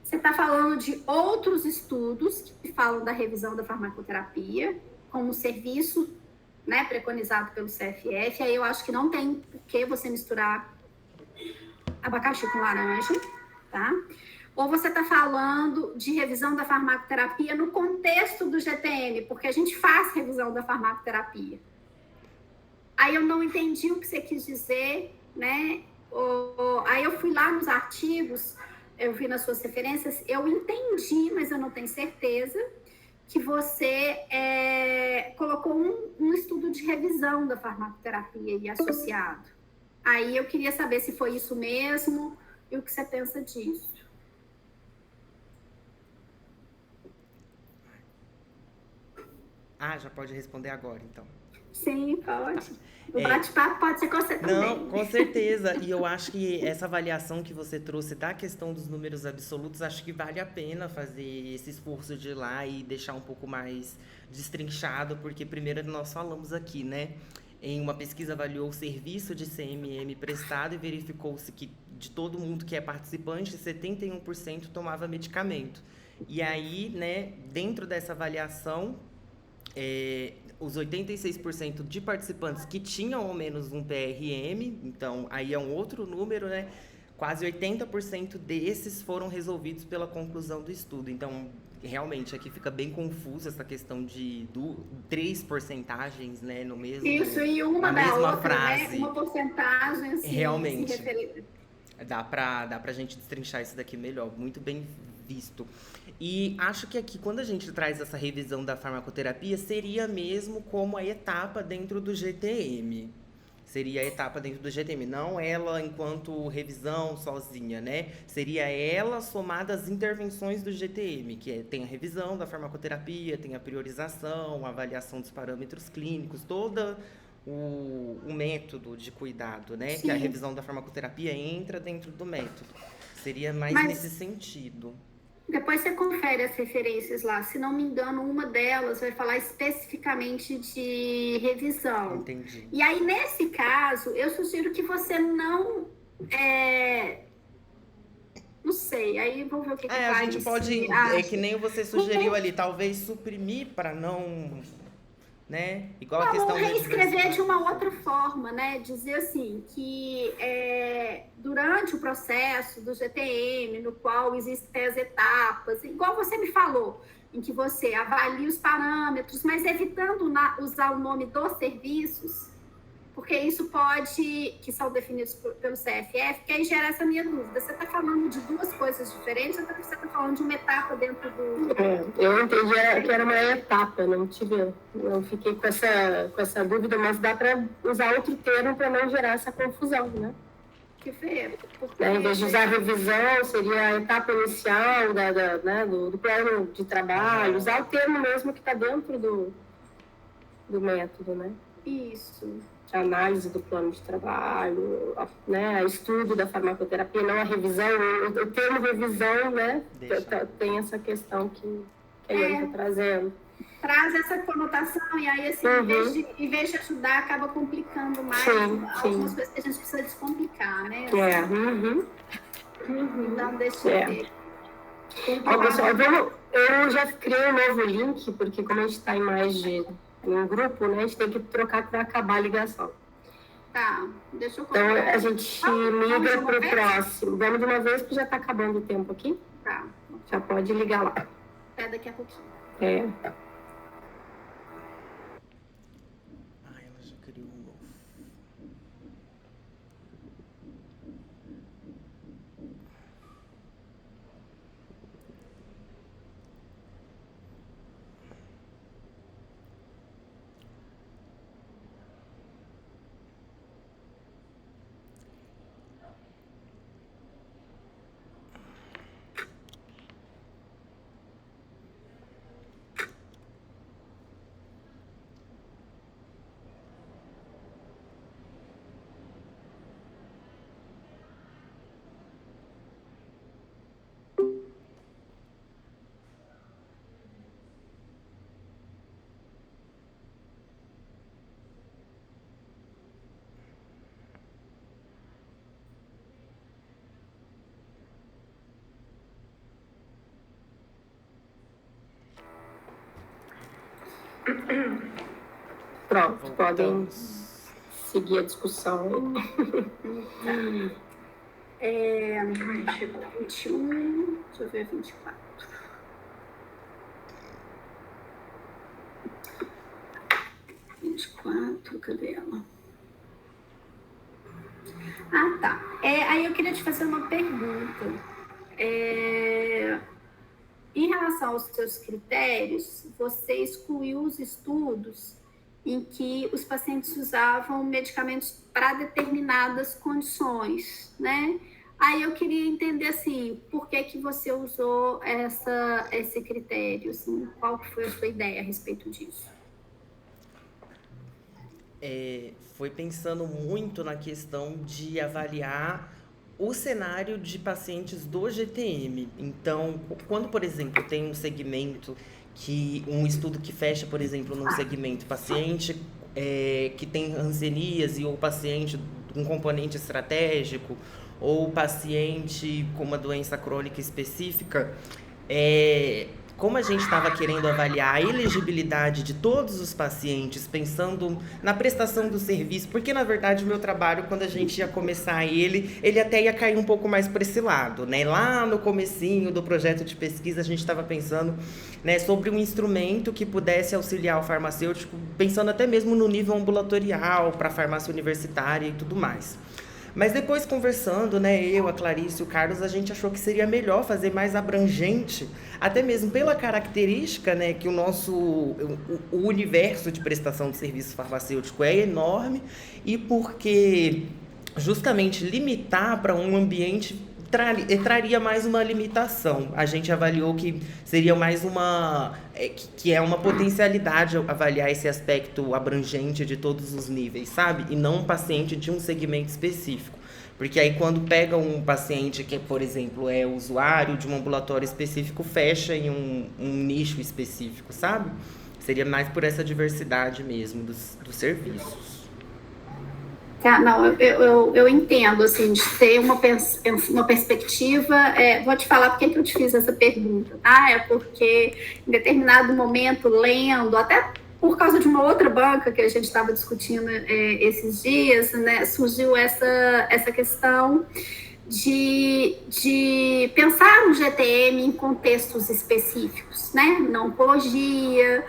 você está falando de outros estudos que falam da revisão da farmacoterapia, como serviço, né, preconizado pelo CFF, aí eu acho que não tem por que você misturar abacaxi com laranja, tá? Ou você está falando de revisão da farmacoterapia no contexto do GTM, porque a gente faz revisão da farmacoterapia. Aí eu não entendi o que você quis dizer, né? Aí eu fui lá nos artigos, eu vi nas suas referências, eu entendi, mas eu não tenho certeza, que você colocou um estudo de revisão da farmacoterapia e associado. Aí eu queria saber se foi isso mesmo e o que você pensa disso. Já pode responder agora, então. Sim, pode. O bate-papo pode ser com você também. Não, com certeza. E eu acho que essa avaliação que você trouxe da questão dos números absolutos, acho que vale a pena fazer esse esforço de ir lá e deixar um pouco mais destrinchado, porque primeiro nós falamos aqui, né? Em uma pesquisa avaliou o serviço de CMM prestado e verificou-se que de todo mundo que é participante, 71% tomava medicamento. E aí, né, dentro dessa avaliação, os 86% de participantes que tinham ao menos um PRM, então aí é um outro número, né? Quase 80% desses foram resolvidos pela conclusão do estudo. Então, realmente, aqui fica bem confusa essa questão de 3 porcentagens, né? No mesmo, isso, e uma da mesma outra, frase. Né? Uma porcentagem, assim, realmente. Dá pra gente destrinchar isso daqui melhor. Muito bem visto. E acho que aqui, quando a gente traz essa revisão da farmacoterapia, seria mesmo como a etapa dentro do GTM. Seria a etapa dentro do GTM, não ela enquanto revisão sozinha, né? Seria ela somada às intervenções do GTM, que tem a revisão da farmacoterapia, tem a priorização, a avaliação dos parâmetros clínicos, todo o método de cuidado, né? Sim. Que a revisão da farmacoterapia entra dentro do método. Seria mais nesse sentido. Depois você confere as referências lá. Se não me engano, uma delas vai falar especificamente de revisão. Entendi. E aí, nesse caso, eu sugiro que você não... Não sei, aí vamos ver o que faz. A gente pode... É que nem você sugeriu ali, talvez suprimir para não... Né? Igual a questão vamos reescrever de uma outra forma, né? Dizer assim, que durante o processo do GTM, no qual existem as etapas, igual você me falou, em que você avalia os parâmetros, mas evitando usar o nome dos serviços, porque isso que são definidos pelo CFF, que aí gera essa minha dúvida. Você está falando de duas coisas diferentes, ou você está falando de uma etapa dentro do... Eu entendi que era uma etapa, não fiquei com essa dúvida, mas dá para usar outro termo para não gerar essa confusão, né? Que feio. Em vez de usar revisão, seria a etapa inicial do plano de trabalho, usar o termo mesmo que está dentro do método, né? Isso. A análise do plano de trabalho, né? Estudo da farmacoterapia, não a revisão. O termo revisão, né? Tem essa questão que a Iane está trazendo. Traz essa conotação, e aí, assim, em vez de ajudar, acaba complicando mais algumas coisas que a gente precisa descomplicar, né? Então, deixa eu ver. Pessoal, eu já criei um novo link, porque como a gente está em mais de um grupo, né, a gente tem que trocar para acabar a ligação. Tá, deixa eu colocar. Então, a gente migra para o próximo. Vamos de uma vez, porque já está acabando o tempo aqui. Tá. Já pode ligar lá. Até daqui a pouquinho. Ela já criou um novo. Pronto, podem seguir a discussão. Chegou 21, deixa eu ver 24. Cadê ela? Tá. Aí eu queria te fazer uma pergunta. Em relação aos seus critérios, você excluiu os estudos em que os pacientes usavam medicamentos para determinadas condições, né? Aí eu queria entender, assim, por que você usou esse critério, assim, qual que foi a sua ideia a respeito disso? Foi pensando muito na questão de avaliar o cenário de pacientes do GTM. Então, quando, por exemplo, tem um segmento um estudo que fecha, por exemplo, num segmento paciente que tem hanseníase, ou paciente com componente estratégico, ou paciente com uma doença crônica específica, como a gente estava querendo avaliar a elegibilidade de todos os pacientes, pensando na prestação do serviço, porque, na verdade, o meu trabalho, quando a gente ia começar ele até ia cair um pouco mais para esse lado, né? Lá no comecinho do projeto de pesquisa, a gente estava pensando, né, sobre um instrumento que pudesse auxiliar o farmacêutico, pensando até mesmo no nível ambulatorial, para a farmácia universitária e tudo mais. Mas depois, conversando, né, eu, a Clarice e o Carlos, a gente achou que seria melhor fazer mais abrangente, até mesmo pela característica, né, que o universo de prestação de serviço farmacêutico é enorme, e porque justamente limitar para um ambiente traria mais uma limitação. A gente avaliou que seria mais que é uma potencialidade avaliar esse aspecto abrangente de todos os níveis, sabe? E não um paciente de um segmento específico. Porque aí quando pega um paciente que, por exemplo, é usuário de um ambulatório específico, fecha em um nicho específico, sabe? Seria mais por essa diversidade mesmo dos serviços. Não, eu entendo, assim, de ter uma perspectiva. Vou te falar por que eu te fiz essa pergunta, tá? É porque em determinado momento, lendo, até por causa de uma outra banca que a gente estava discutindo esses dias, né, surgiu essa questão de pensar o GTM em contextos específicos, né? Na oncologia,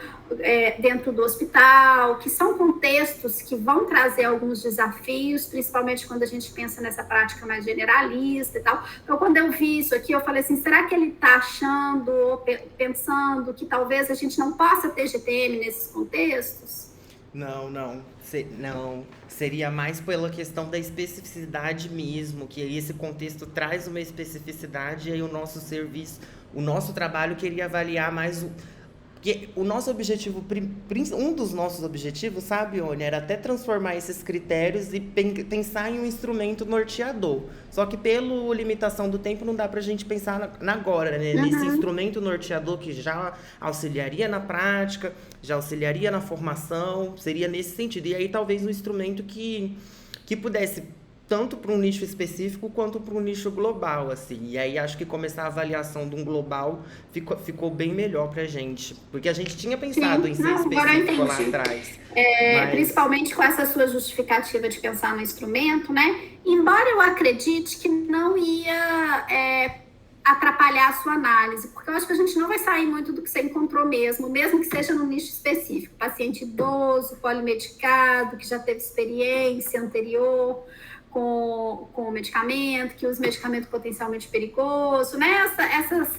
dentro do hospital, que são contextos que vão trazer alguns desafios, principalmente quando a gente pensa nessa prática mais generalista e tal. Então, quando eu vi isso aqui, eu falei assim, será que ele está achando ou pensando que talvez a gente não possa ter GTM nesses contextos? Não, não. Não. Seria mais pela questão da especificidade mesmo, que aí esse contexto traz uma especificidade e aí o nosso serviço, o nosso trabalho queria avaliar mais porque o nosso objetivo, um dos nossos objetivos, sabe, Oni, era até transformar esses critérios e pensar em um instrumento norteador. Só que pela limitação do tempo não dá pra gente pensar agora, né? Nesse instrumento norteador que já auxiliaria na prática, já auxiliaria na formação, seria nesse sentido. E aí talvez um instrumento que pudesse tanto para um nicho específico quanto para um nicho global, assim. E aí acho que começar a avaliação de um global ficou bem melhor pra gente. Porque a gente tinha pensado em ser específico lá atrás. Mas... Principalmente com essa sua justificativa de pensar no instrumento, né? Embora eu acredite que não ia atrapalhar a sua análise, porque eu acho que a gente não vai sair muito do que você encontrou mesmo que seja no nicho específico. Paciente idoso, polimedicado, que já teve experiência anterior com o medicamento, que usa medicamento potencialmente perigoso, né?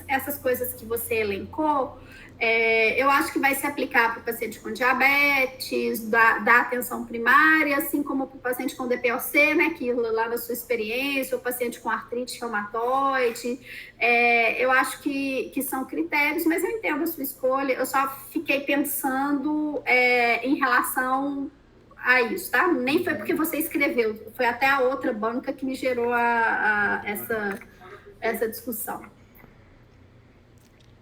Essas coisas que você elencou, eu acho que vai se aplicar para o paciente com diabetes, da atenção primária, assim como para o paciente com DPOC, né? Que lá na sua experiência, o paciente com artrite reumatoide. Eu acho que são critérios, mas eu entendo a sua escolha. Eu só fiquei pensando em relação a isso, tá? Nem foi porque você escreveu, foi até a outra banca que me gerou essa discussão.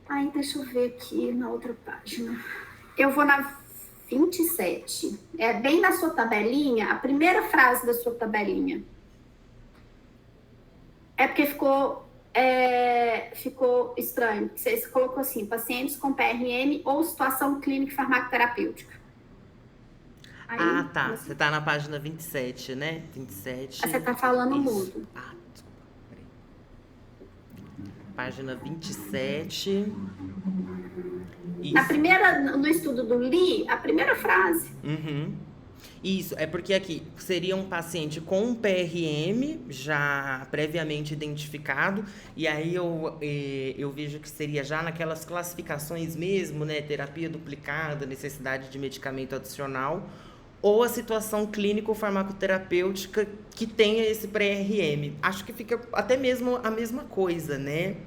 Aí, deixa eu ver aqui na outra página. Eu vou na 27. Bem na sua tabelinha, a primeira frase da sua tabelinha. É porque ficou estranho. Você colocou assim, pacientes com PRM ou situação clínica e farmacoterapêutica. Aí, tá. Você tá na página 27, né? 27. Você tá falando isso. mudo. Peraí. Página 27. Isso. No estudo do Lee, a primeira frase. Isso, é porque aqui seria um paciente com um PRM já previamente identificado, e aí eu vejo que seria já naquelas classificações mesmo, né? Terapia duplicada, necessidade de medicamento adicional, ou a situação clínico-farmacoterapêutica que tenha esse pré-RM. Acho que fica até mesmo a mesma coisa, né?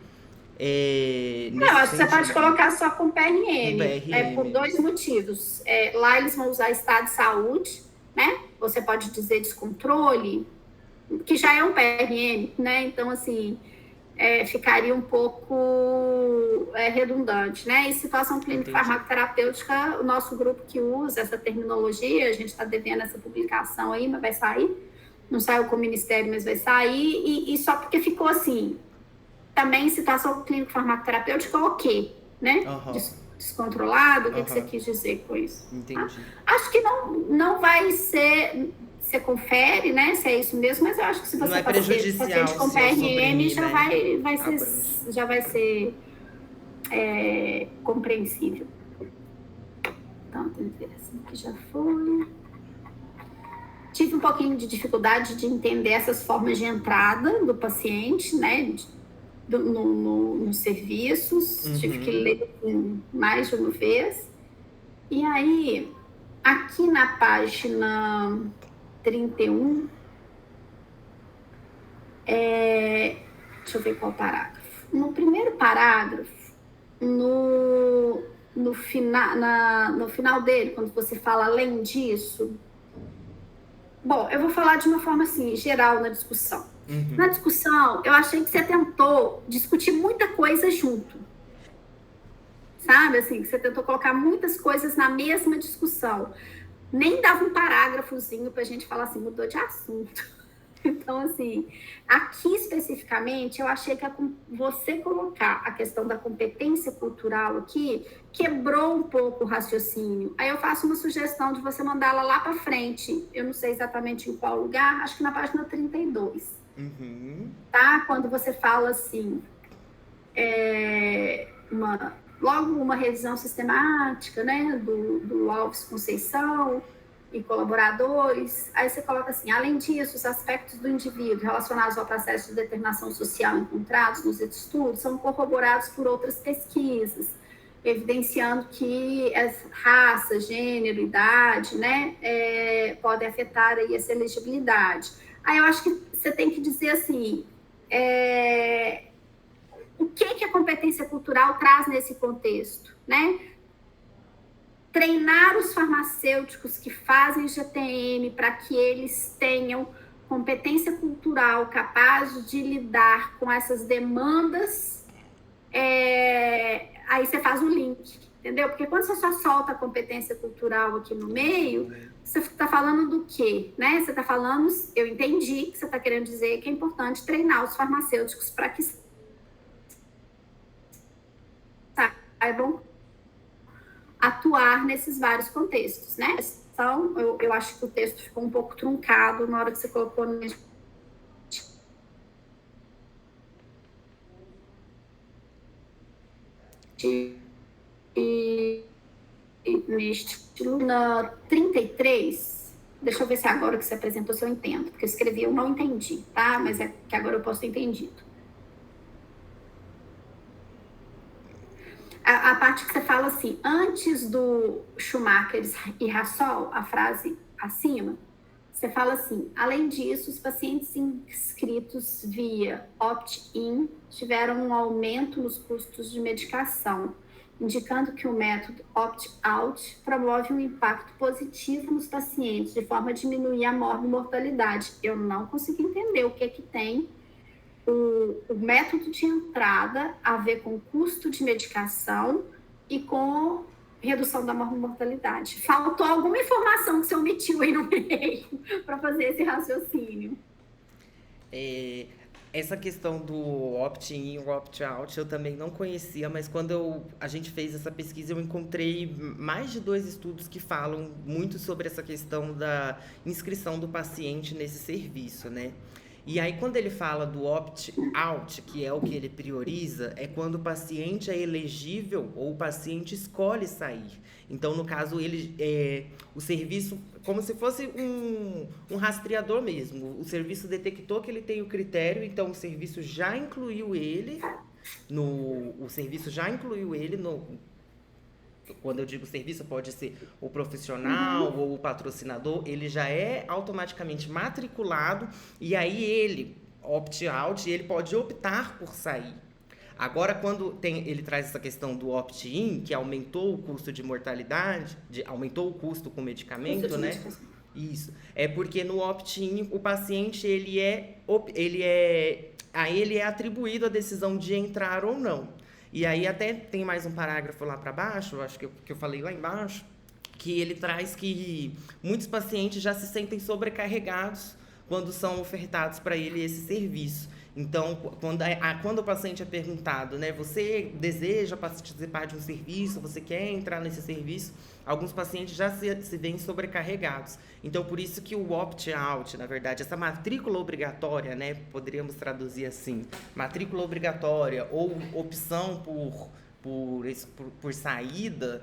Acho que você pode colocar só com PRM. Por dois motivos. Lá eles vão usar estado de saúde, né? Você pode dizer descontrole, que já é um PRM, né? Então, assim, ficaria um pouco redundante, né? E situação clínica farmacoterapêutica, o nosso grupo que usa essa terminologia, a gente está devendo essa publicação aí, mas vai sair. Não saiu com o Ministério, mas vai sair. E só porque ficou assim, também situação clínica farmacoterapêutica, ok, né? Descontrolado, o que você quis dizer com isso? Entendi. Acho que não vai ser... Você confere, né, se é isso mesmo, mas eu acho que se você paciente com PRM, já vai ser compreensível. Então, tem que ver assim que já foi. Tive um pouquinho de dificuldade de entender essas formas de entrada do paciente, né, nos serviços. Tive que ler mais de uma vez. E aí, aqui na página 31, deixa eu ver qual parágrafo. No primeiro parágrafo, no final dele, quando você fala além disso, bom, eu vou falar de uma forma assim, geral na discussão. Na discussão, eu achei que você tentou discutir muita coisa junto. Sabe, assim, que você tentou colocar muitas coisas na mesma discussão. Nem dava um parágrafozinho para a gente falar assim, mudou de assunto. Então, assim, aqui especificamente, eu achei que você colocar a questão da competência cultural aqui quebrou um pouco o raciocínio. Aí eu faço uma sugestão de você mandá-la lá para frente. Eu não sei exatamente em qual lugar, acho que na página 32. Uhum. Tá? Quando você fala assim, logo uma revisão sistemática, né, do Alves Conceição e colaboradores, aí você coloca assim, além disso, os aspectos do indivíduo relacionados ao processo de determinação social encontrados nos estudos são corroborados por outras pesquisas, evidenciando que raça, gênero, idade, né, podem afetar aí essa elegibilidade. Aí eu acho que você tem que dizer assim, o que a competência cultural traz nesse contexto, né? Treinar os farmacêuticos que fazem GTM para que eles tenham competência cultural capaz de lidar com essas demandas, aí você faz um link, entendeu? Porque quando você só solta a competência cultural aqui no meio, você está falando do quê? Né? Você está falando, eu entendi que você está querendo dizer que é importante treinar os farmacêuticos para que saibam atuar nesses vários contextos, né? Então, eu acho que o texto ficou um pouco truncado na hora que você colocou neste na 33. Deixa eu ver se agora que você apresentou se eu entendo, porque eu escrevi, eu não entendi, tá? Mas é que agora eu posso ter entendido. A parte que você fala assim, antes do Schumacher e Rassol, a frase acima, você fala assim, além disso, os pacientes inscritos via opt-in tiveram um aumento nos custos de medicação, indicando que o método opt-out promove um impacto positivo nos pacientes, de forma a diminuir a mortalidade. Eu não consegui entender o que tem o método de entrada a ver com custo de medicação e com redução da mortalidade. Faltou alguma informação que você omitiu aí no meio para fazer esse raciocínio. Essa questão do opt-in e opt-out eu também não conhecia, mas quando a gente fez essa pesquisa eu encontrei mais de 2 estudos que falam muito sobre essa questão da inscrição do paciente nesse serviço, né? E aí, quando ele fala do opt-out, que é o que ele prioriza, é quando o paciente é elegível ou o paciente escolhe sair. Então, no caso, o serviço, como se fosse um rastreador mesmo. O serviço detectou que ele tem o critério, então o serviço já incluiu ele quando eu digo serviço, pode ser o profissional ou o patrocinador, ele já é automaticamente matriculado e aí ele, opt-out, ele pode optar por sair. Agora, quando ele traz essa questão do opt-in, que aumentou o custo de mortalidade, aumentou o custo com medicamento, né? Isso. É porque no opt-in, o paciente, a ele é atribuído a decisão de entrar ou não. E aí até tem mais um parágrafo lá para baixo, acho que eu falei lá embaixo, que ele traz que muitos pacientes já se sentem sobrecarregados quando são ofertados para ele esse serviço. Então, quando o paciente é perguntado, né, você deseja participar de um serviço, você quer entrar nesse serviço, alguns pacientes já se veem sobrecarregados. Então, por isso que o opt-out, na verdade, essa matrícula obrigatória, né, poderíamos traduzir assim, matrícula obrigatória ou opção por saída,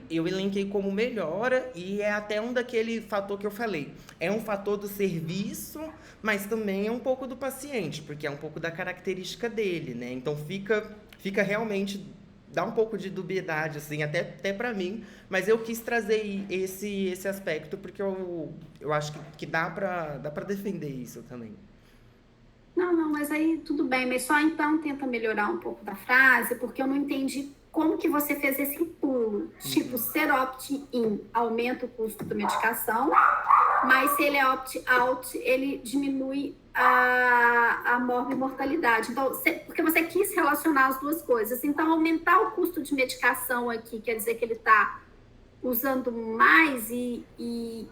eu elenquei como melhora e é até daquele fator que eu falei. É um fator do serviço, mas também é um pouco do paciente, porque é um pouco da característica dele, né? Então fica realmente, dá um pouco de dubiedade, assim, até para mim, mas eu quis trazer esse aspecto, porque eu acho que dá para defender isso também. Não, mas aí tudo bem, mas só então tenta melhorar um pouco da frase, porque eu não entendi como que você fez esse pulo. Tipo, ser opt-in aumenta o custo da medicação, mas se ele é opt-out, ele diminui a mortalidade. Então, porque você quis relacionar as duas coisas. Então, aumentar o custo de medicação aqui quer dizer que ele está usando mais e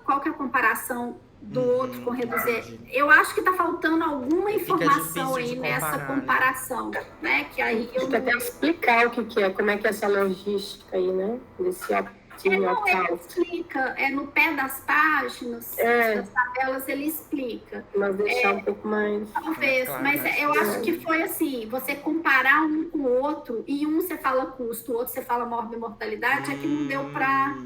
qual que é a comparação do outro com reduzir? Eu acho que está faltando alguma informação aí nessa comparação, né? Que aí eu até explicar o que é, como é que é essa logística aí, né? Desse de Ele knockout. explica, no pé das páginas, das tabelas, ele explica. Mas deixar um pouco mais... Talvez, claro, mas eu acho que foi assim, você comparar um com o outro, e um você fala custo, o outro você fala mortalidade, é que não deu para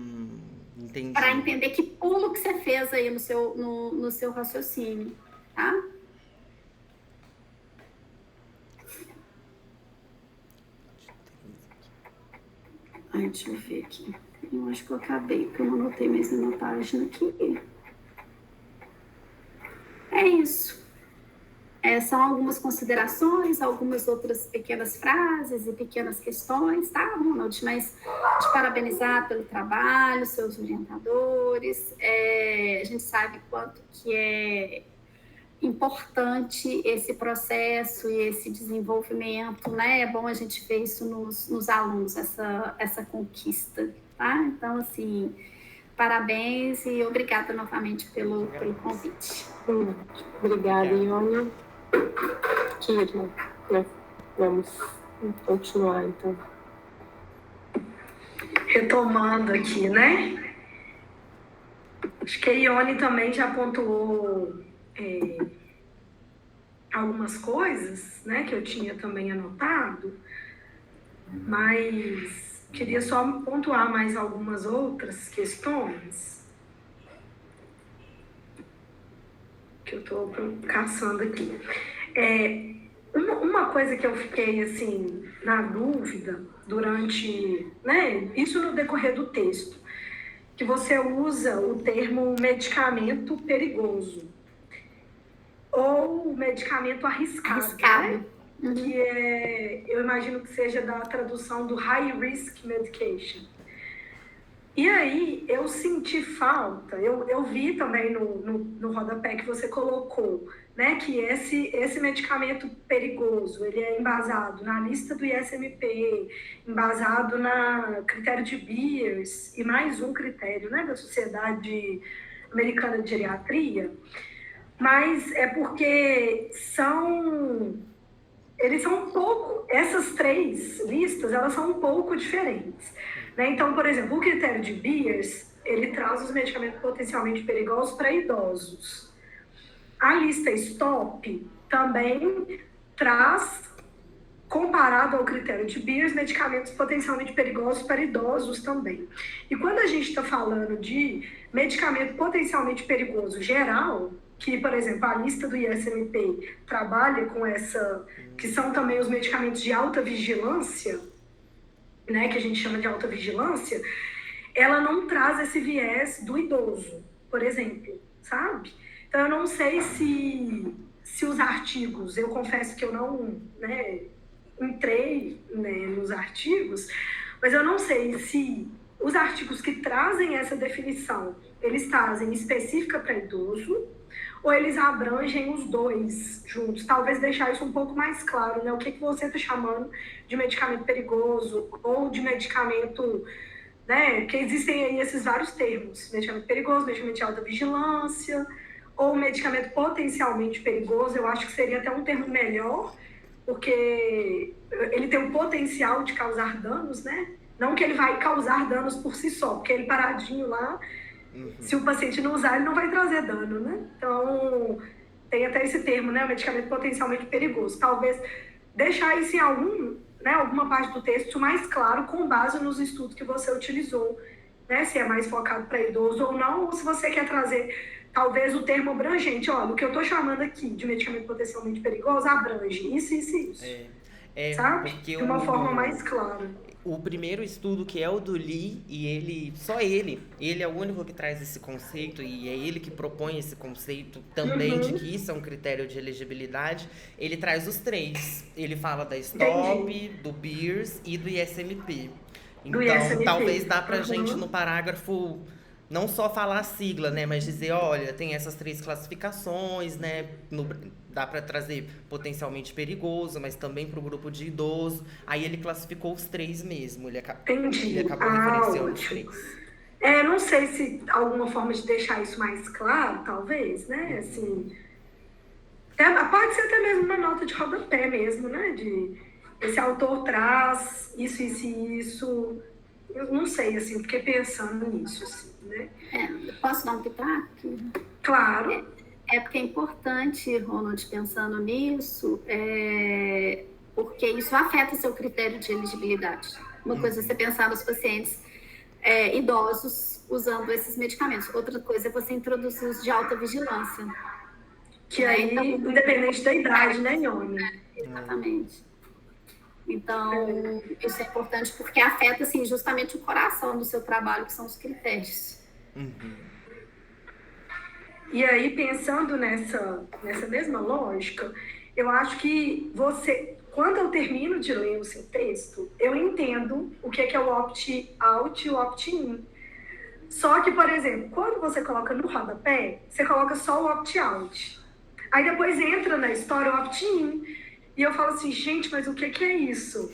entender que pulo que você fez aí no seu raciocínio, tá? Ai, deixa eu ver aqui. Eu acho que eu acabei, porque eu não anotei mais nenhuma página aqui. É isso. São algumas considerações, algumas outras pequenas frases e pequenas questões, tá, Ronald? Mas te parabenizar pelo trabalho, seus orientadores. A gente sabe quanto que é importante esse processo e esse desenvolvimento, né? É bom a gente ver isso nos alunos, essa conquista, tá? Então, assim, parabéns e obrigada novamente pelo convite. Obrigada, Ione. Kira, né? Vamos continuar, então. Retomando aqui, né? Acho que a Ione também já pontuou algumas coisas, né, que eu tinha também anotado, mas queria só pontuar mais algumas outras questões que eu estou caçando aqui. Uma coisa que eu fiquei, assim, na dúvida durante, né, isso no decorrer do texto, que você usa o termo medicamento perigoso ou medicamento arriscado. Né? Uhum. Que eu imagino que seja da tradução do High Risk Medication. E aí eu senti falta, eu vi também no rodapé que você colocou, né, que esse medicamento perigoso, ele é embasado na lista do ISMP, embasado na critério de Beers e mais um critério, né, da Sociedade Americana de Geriatria, mas é porque eles são um pouco, essas três listas, elas são um pouco diferentes. Né? Então, por exemplo, o critério de Beers, ele traz os medicamentos potencialmente perigosos para idosos. A lista STOP também traz, comparado ao critério de Beers, medicamentos potencialmente perigosos para idosos também. E quando a gente está falando de medicamento potencialmente perigoso geral, que, por exemplo, a lista do ISMP trabalha com essa, que são também os medicamentos de alta vigilância, né, que a gente chama de alta vigilância, ela não traz esse viés do idoso, por exemplo, sabe? Então, eu não sei se os artigos, eu confesso que eu não, né, entrei, né, nos artigos, mas eu não sei se os artigos que trazem essa definição, eles trazem específica para idoso, ou eles abrangem os dois juntos. Talvez deixar isso um pouco mais claro, né? O que você está chamando de medicamento perigoso ou de medicamento, né? Que existem aí esses vários termos. Medicamento perigoso, medicamento de alta vigilância, ou medicamento potencialmente perigoso. Eu acho que seria até um termo melhor, porque ele tem o potencial de causar danos, né? Não que ele vai causar danos por si só, porque ele paradinho lá, se o paciente não usar, ele não vai trazer dano, né? Então, tem até esse termo, né? O medicamento potencialmente perigoso. Talvez deixar isso em alguma parte do texto mais claro, com base nos estudos que você utilizou, né? Se é mais focado para idoso ou não, ou se você quer trazer, talvez, o termo abrangente. Olha, o que eu estou chamando aqui de medicamento potencialmente perigoso abrange isso, isso e isso. Sabe? De uma forma mais clara. O primeiro estudo, que é o do Lee, e ele é o único que traz esse conceito, e é ele que propõe esse conceito também de que isso é um critério de elegibilidade, ele traz os três. Ele fala da STOP, do Beers e do ISMP. Então, talvez dá pra gente no parágrafo não só falar a sigla, né, mas dizer, olha, tem essas três classificações, né, dá para trazer potencialmente perigoso, mas também para o grupo de idoso. Aí ele classificou os três mesmo, ele acabou referenciando os três. Não sei se alguma forma de deixar isso mais claro, talvez, né, assim, pode ser até mesmo uma nota de rodapé mesmo, né, esse autor traz isso, Eu não sei, assim, fiquei pensando nisso, assim, né? Posso dar um pitaco? Claro. Porque é importante, Ronald, pensando nisso, porque isso afeta o seu critério de elegibilidade. Uma coisa é você pensar nos pacientes idosos usando esses medicamentos. Outra coisa é você introduzir os de alta vigilância. Que aí, então, independente da idade, né, Ione? Exatamente. Então, isso é importante porque afeta, assim, justamente o coração do seu trabalho, que são os critérios. E aí, pensando nessa mesma lógica, eu acho que quando eu termino de ler o seu texto, eu entendo o que é o opt-out e o opt-in. Só que, por exemplo, quando você coloca no rodapé, você coloca só o opt-out. Aí depois entra na história o opt-in. E eu falo assim, gente, mas o que é isso?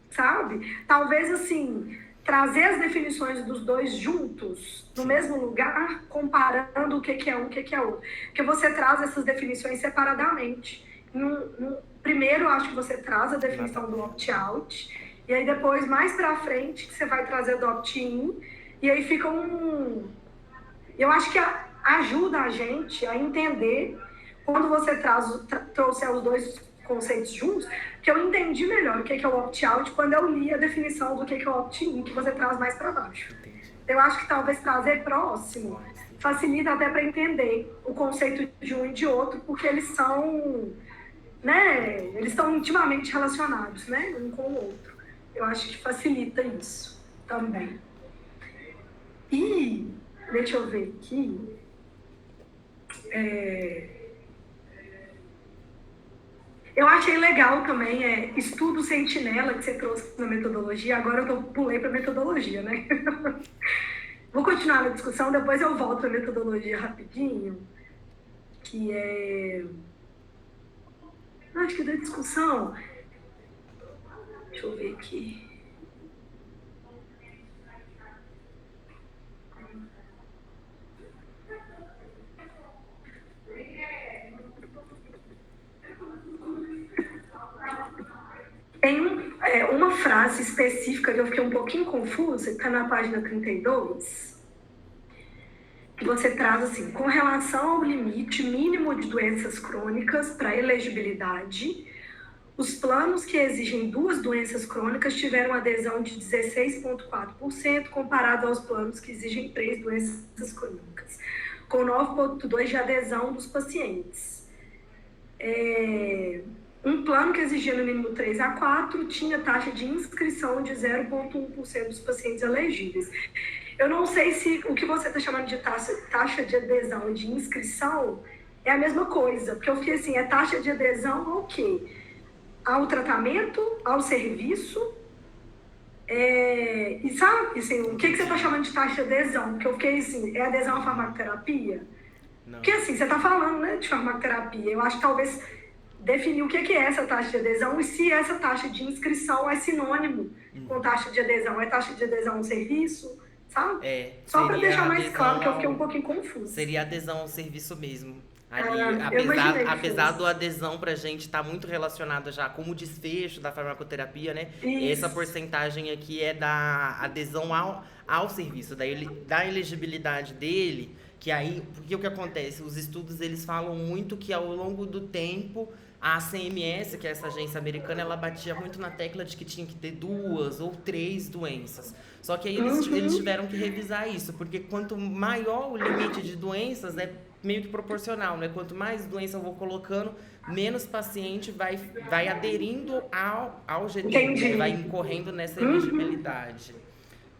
Sabe? Talvez, assim, trazer as definições dos dois juntos, no mesmo lugar, comparando o que é um, o que é outro. Porque você traz essas definições separadamente. Primeiro, eu acho que você traz a definição do opt-out, e aí depois, mais pra frente, que você vai trazer do opt-in, e aí fica Eu acho que ajuda a gente a entender, quando você trouxer os dois conceitos juntos, que eu entendi melhor o que é o opt-out quando eu li a definição do que é o opt-in, que você traz mais para baixo. Eu acho que talvez trazer próximo facilita até para entender o conceito de um e de outro, porque eles são, né, eles estão intimamente relacionados, né, um com o outro. Eu acho que facilita isso também. E, deixa eu ver aqui, eu achei legal também, estudo sentinela que você trouxe na metodologia. Agora eu pulei para metodologia, né? Vou continuar na discussão, depois eu volto para metodologia rapidinho, que acho que da discussão... Deixa eu ver aqui. Tem uma frase específica que eu fiquei um pouquinho confusa, que está na página 32, que você traz assim, com relação ao limite mínimo de doenças crônicas para elegibilidade, os planos que exigem 2 doenças crônicas tiveram adesão de 16,4%, comparado aos planos que exigem 3 doenças crônicas, com 9,2% de adesão dos pacientes. Um plano que exigia no mínimo 3 a 4 tinha taxa de inscrição de 0,1% dos pacientes elegíveis. Eu não sei se o que você está chamando de taxa de adesão e de inscrição é a mesma coisa, porque eu fiquei assim, é taxa de adesão ao quê? Ao tratamento, ao serviço, e sabe, assim, o que você está chamando de taxa de adesão? Porque eu fiquei assim, é adesão à farmacoterapia? Não. Porque assim, você está falando, né, de farmacoterapia, eu acho que talvez definir o que é essa taxa de adesão e se essa taxa de inscrição é sinônimo com taxa de adesão. É taxa de adesão ao serviço, sabe? Só para deixar mais claro, que eu fiquei um pouquinho confusa. Seria adesão ao serviço mesmo. Ali, apesar do adesão pra gente tá muito relacionado já com o desfecho da farmacoterapia, né? Isso. Essa porcentagem aqui é da adesão ao serviço, da elegibilidade dele, que aí, porque o que acontece? Os estudos, eles falam muito que ao longo do tempo, a CMS, que é essa agência americana, ela batia muito na tecla de que tinha que ter 2 ou 3 doenças. Só que aí eles tiveram que revisar isso, porque quanto maior o limite de doenças, né, meio que proporcional, né? Quanto mais doença eu vou colocando, menos paciente vai aderindo ao GTI, vai incorrendo nessa elegibilidade.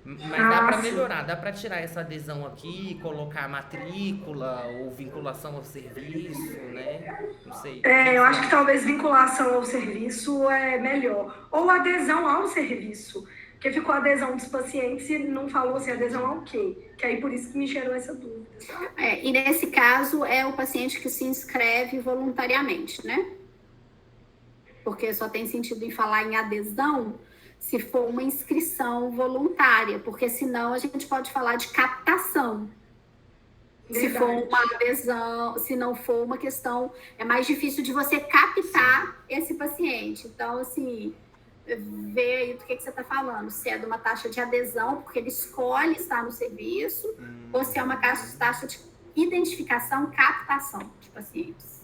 Mas dá para melhorar, dá para tirar essa adesão aqui, colocar matrícula ou vinculação ao serviço, né? Não sei. Eu acho que talvez vinculação ao serviço é melhor. Ou adesão ao serviço, porque ficou adesão dos pacientes e não falou assim, adesão ao quê? Que aí por isso que me gerou essa dúvida. E nesse caso é o paciente que se inscreve voluntariamente, né? Porque só tem sentido em falar em adesão se for uma inscrição voluntária, porque senão a gente pode falar de captação. Verdade. Se for uma adesão, se não for uma questão, é mais difícil de você captar esse paciente. Então, assim, ver aí do que você está falando, se é de uma taxa de adesão, porque ele escolhe estar no serviço, ou se é uma taxa de identificação, captação de pacientes.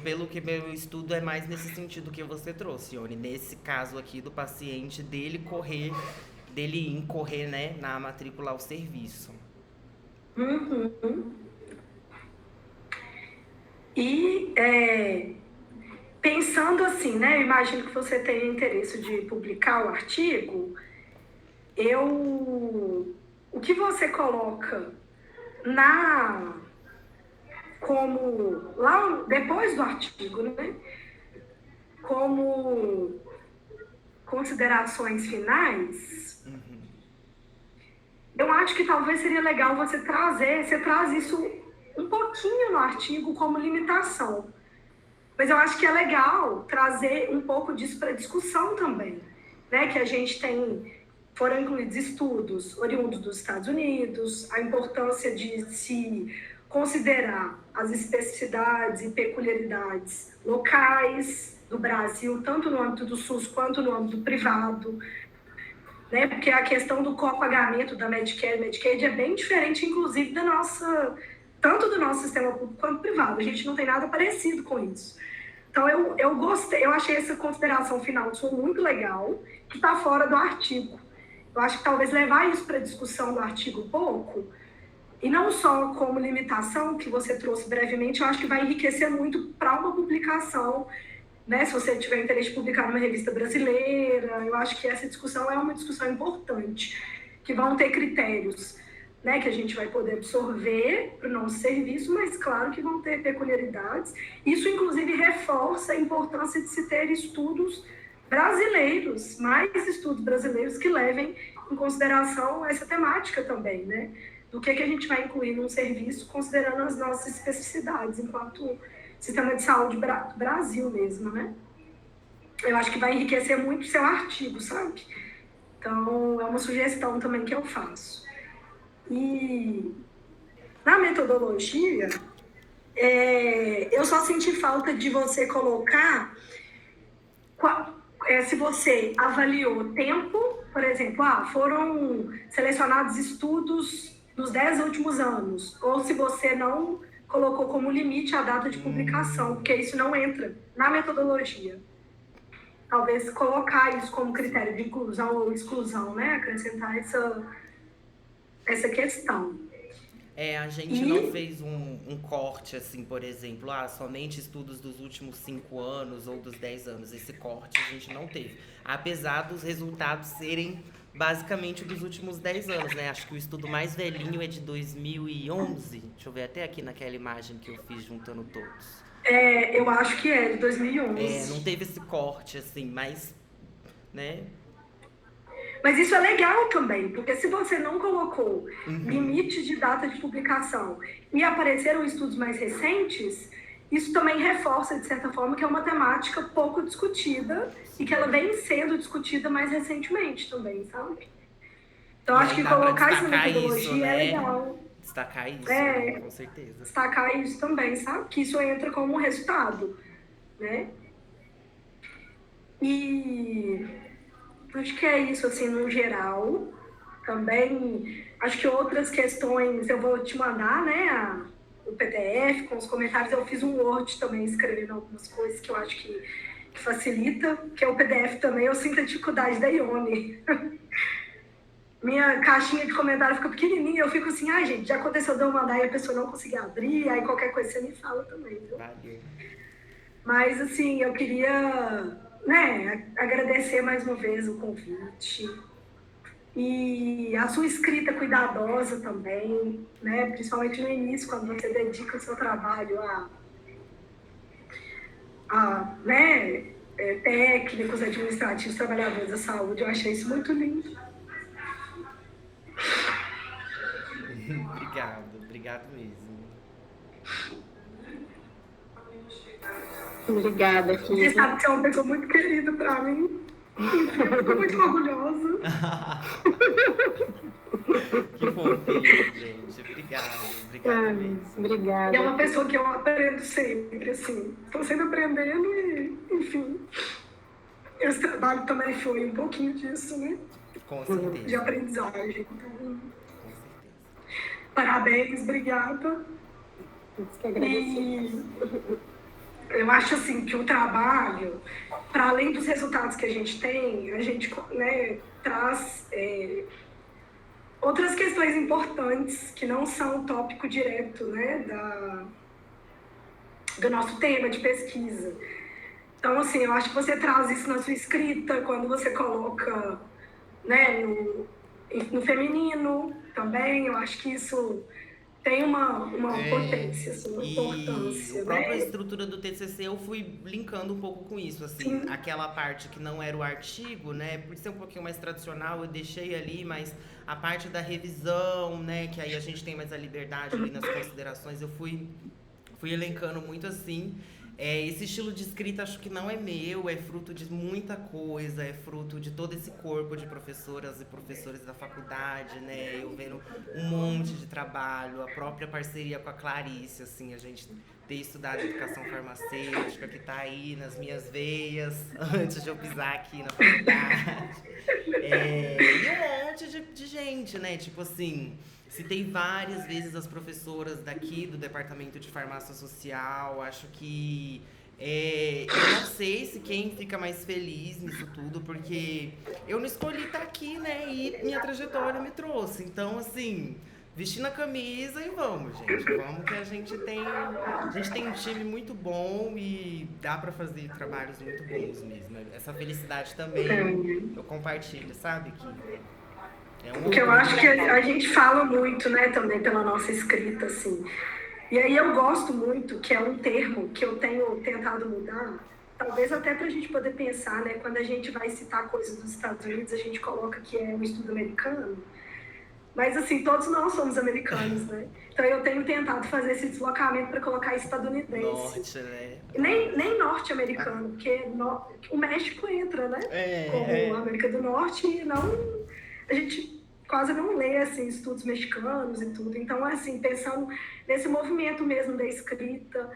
Pelo que meu estudo é mais nesse sentido que você trouxe, Ione. Nesse caso aqui do paciente, dele incorrer, né, na matrícula ao serviço. E pensando assim, né, eu imagino que você tenha interesse de publicar o artigo, o que você coloca como lá depois do artigo, né, como considerações finais, eu acho que talvez seria legal você traz isso um pouquinho no artigo como limitação. Mas eu acho que é legal trazer um pouco disso para discussão também, né? Que a gente foram incluídos estudos oriundos dos Estados Unidos, a importância de se considerar as especificidades e peculiaridades locais do Brasil, tanto no âmbito do SUS quanto no âmbito privado, né? Porque a questão do copagamento da Medicare e Medicaid é bem diferente, inclusive, tanto do nosso sistema público quanto privado. A gente não tem nada parecido com isso. Então, eu gostei, eu achei essa consideração final muito legal, que está fora do artigo. Eu acho que talvez levar isso para a discussão do artigo um pouco, e não só como limitação, que você trouxe brevemente, eu acho que vai enriquecer muito para uma publicação, né? Se você tiver interesse de publicar numa revista brasileira, eu acho que essa discussão é uma discussão importante, que vão ter critérios, né, que a gente vai poder absorver para o nosso serviço, mas claro que vão ter peculiaridades. Isso, inclusive, reforça a importância de se ter estudos brasileiros, mais estudos brasileiros que levem em consideração essa temática também, né? Do que a gente vai incluir num serviço, considerando as nossas especificidades enquanto sistema de saúde do Brasil mesmo, né? Eu acho que vai enriquecer muito o seu artigo, sabe? Então, é uma sugestão também que eu faço. E na metodologia, eu só senti falta de você colocar se você avaliou tempo, por exemplo, foram selecionados estudos nos 10 últimos anos, ou se você não colocou como limite a data de publicação, porque isso não entra na metodologia. Talvez colocar isso como critério de inclusão ou exclusão, né? Acrescentar essa questão. A gente não fez um corte, assim, por exemplo, somente estudos dos últimos 5 anos ou dos 10 anos. Esse corte a gente não teve. Apesar dos resultados serem basicamente dos últimos 10 anos, né? Acho que o estudo mais velhinho é de 2011. Deixa eu ver até aqui naquela imagem que eu fiz juntando todos. Eu acho que é de 2011. Não teve esse corte, assim, mas, né? Mas isso é legal também, porque se você não colocou limite de data de publicação e apareceram estudos mais recentes, isso também reforça, de certa forma, que é uma temática pouco discutida e que ela vem sendo discutida mais recentemente também, sabe? Então, acho que colocar isso na metodologia é legal. Destacar isso, né? Com certeza. Destacar isso também, sabe? Que isso entra como um resultado, né? E acho que é isso, assim, no geral. Também, acho que outras questões eu vou te mandar, né, o PDF com os comentários. Eu fiz um Word também, escrevendo algumas coisas que eu acho que facilita, que é o PDF também. Eu sinto a dificuldade da Ione. Minha caixinha de comentário fica pequenininha, eu fico assim, gente, já aconteceu de eu mandar e a pessoa não conseguir abrir, aí qualquer coisa você me fala também, viu? Valeu. Mas, assim, eu queria, né, agradecer mais uma vez o convite e a sua escrita cuidadosa também, né, principalmente no início, quando você dedica o seu trabalho né, técnicos, administrativos, trabalhadores da saúde. Eu achei isso muito lindo. Obrigado mesmo. Obrigada, Kika. Você sabe que você é uma pessoa muito querida pra mim. Eu fico muito orgulhosa. Que fofinho, gente. Obrigado mesmo. Obrigada. E é uma pessoa que eu aprendo sempre, assim. Estou sempre aprendendo e enfim, esse trabalho também foi um pouquinho disso, né? Com certeza. De aprendizagem. Então, Com certeza. parabéns, obrigada. E eu acho assim que o trabalho, para além dos resultados que a gente tem, a gente, né, traz outras questões importantes que não são o tópico direto, né, do nosso tema de pesquisa. Então, assim, eu acho que você traz isso na sua escrita, quando você coloca, né, no feminino também, eu acho que isso tem uma potência, assim, uma importância. E a própria né? estrutura do TCC eu fui linkando um pouco com isso, assim, Sim. aquela parte que não era o artigo, né, por ser um pouquinho mais tradicional, eu deixei ali, mas a parte da revisão, né, que aí a gente tem mais a liberdade ali nas considerações, eu fui elencando muito assim. Esse estilo de escrita acho que não é meu, é fruto de muita coisa, é fruto de todo esse corpo de professoras e professores da faculdade, né? Eu vendo um monte de trabalho, a própria parceria com a Clarice, assim, a gente ter estudado educação farmacêutica, que tá aí nas minhas veias, antes de eu pisar aqui na faculdade. E um monte de gente, né? Tipo assim, citei várias vezes as professoras daqui do Departamento de Farmácia Social. Acho que eu não sei se quem fica mais feliz nisso tudo, porque eu não escolhi estar aqui, né? E minha trajetória me trouxe. Então, assim, vestindo a camisa e vamos, gente. Vamos que a gente tem um time muito bom e dá pra fazer trabalhos muito bons mesmo. Essa felicidade também eu compartilho, sabe? Que eu acho que a gente fala muito, né, também pela nossa escrita, assim. E aí eu gosto muito, que é um termo que eu tenho tentado mudar, talvez até para a gente poder pensar, né, quando a gente vai citar coisas dos Estados Unidos, a gente coloca que é um estudo americano, mas assim, todos nós somos americanos, né? Então eu tenho tentado fazer esse deslocamento para colocar estadunidense. Norte, né? Nem norte-americano, porque o México entra, né? Como a América do Norte, e não... A gente quase não lê, assim, estudos mexicanos e tudo. Então, assim, pensando nesse movimento mesmo da escrita,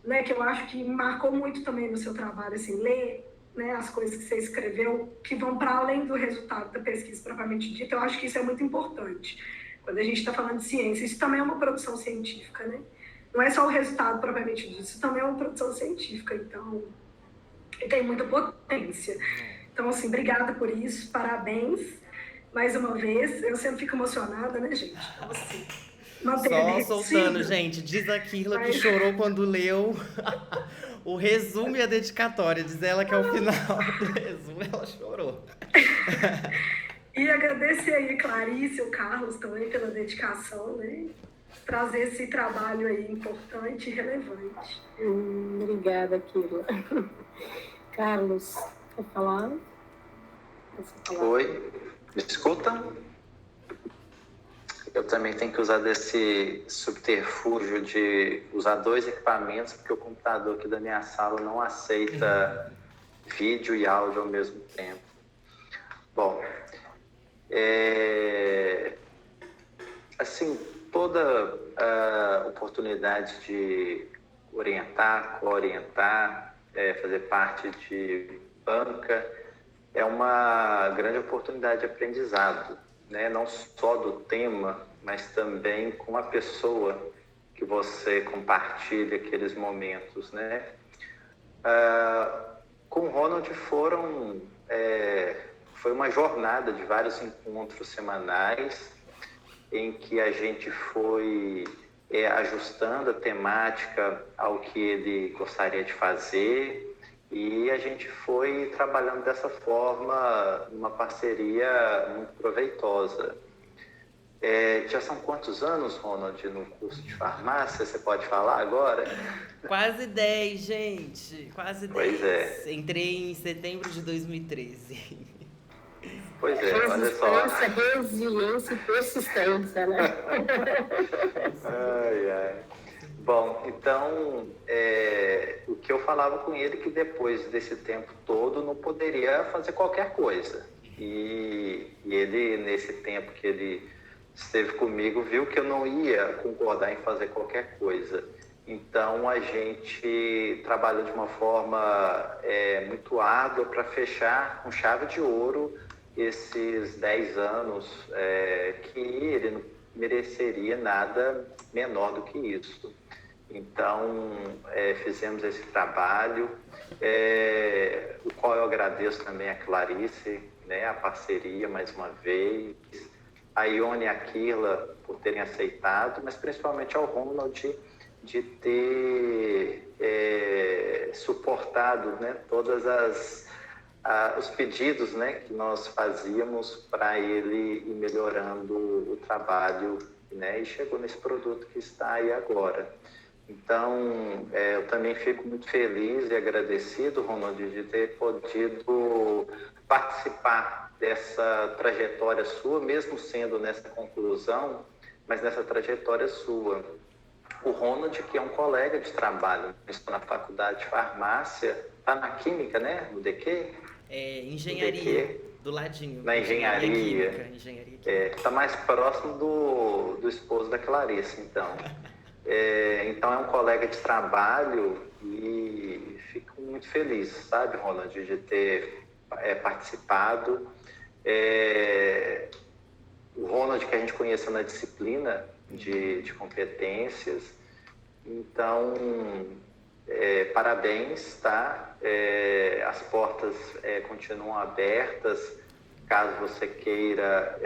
né, que eu acho que marcou muito também no seu trabalho, assim, ler, né, as coisas que você escreveu, que vão para além do resultado da pesquisa propriamente dita, eu acho que isso é muito importante. Quando a gente está falando de ciência, isso também é uma produção científica, né? Não é só o resultado propriamente dito, isso também é uma produção científica, então tem muita potência. Então, assim, obrigada por isso, parabéns. Mais uma vez, eu sempre fico emocionada, né, gente? Então, assim, só soltando, gente. Diz aquilo que chorou quando leu o resumo e a dedicatória. Diz ela que ao final do resumo ela chorou. E agradecer aí, Clarice e o Carlos também pela dedicação, né? Trazer esse trabalho aí importante e relevante. Obrigada, Kila. Carlos, quer falar? Oi. Me escutam? Eu também tenho que usar desse subterfúgio de usar 2 equipamentos, porque o computador aqui da minha sala não aceita vídeo e áudio ao mesmo tempo. Bom, assim, toda a oportunidade de orientar, co-orientar, fazer parte de banca, é uma grande oportunidade de aprendizado, né? Não só do tema, mas também com a pessoa que você compartilha aqueles momentos, né? Com o Ronald foi uma jornada de vários encontros semanais em que a gente foi ajustando a temática ao que ele gostaria de fazer. E a gente foi trabalhando dessa forma, numa parceria muito proveitosa. Já são quantos anos, Ronald, no curso de farmácia? Você pode falar agora? Quase 10, gente. Quase 10. Pois é. Entrei em setembro de 2013. Pois é, olha só. Resiliência e persistência, né? Ai, ai. Bom, então, o que eu falava com ele é que depois desse tempo todo não poderia fazer qualquer coisa. E ele, nesse tempo que ele esteve comigo, viu que eu não ia concordar em fazer qualquer coisa. Então, a gente trabalhou de uma forma muito árdua para fechar com chave de ouro esses 10 anos, que ele não mereceria nada menor do que isso. Então, fizemos esse trabalho, o qual eu agradeço também a Clarice, né, a parceria mais uma vez, a Ione e a Kirla por terem aceitado, mas principalmente ao Ronald de ter suportado, né, todas os pedidos, né, que nós fazíamos para ele ir melhorando o trabalho, né, e chegou nesse produto que está aí agora. Então, eu também fico muito feliz e agradecido, Ronald, de ter podido participar dessa trajetória sua, mesmo sendo nessa conclusão, mas nessa trajetória sua. O Ronald, que é um colega de trabalho, estou na faculdade de farmácia, está na química, né? No DQ? Engenharia, do ladinho. Na engenharia. Engenharia. Está mais próximo do esposo da Clarice, então. Então é um colega de trabalho e fico muito feliz, sabe, Ronald, de ter participado. O Ronald que a gente conheceu na disciplina de competências. Então, parabéns, tá? As portas continuam abertas, caso você queira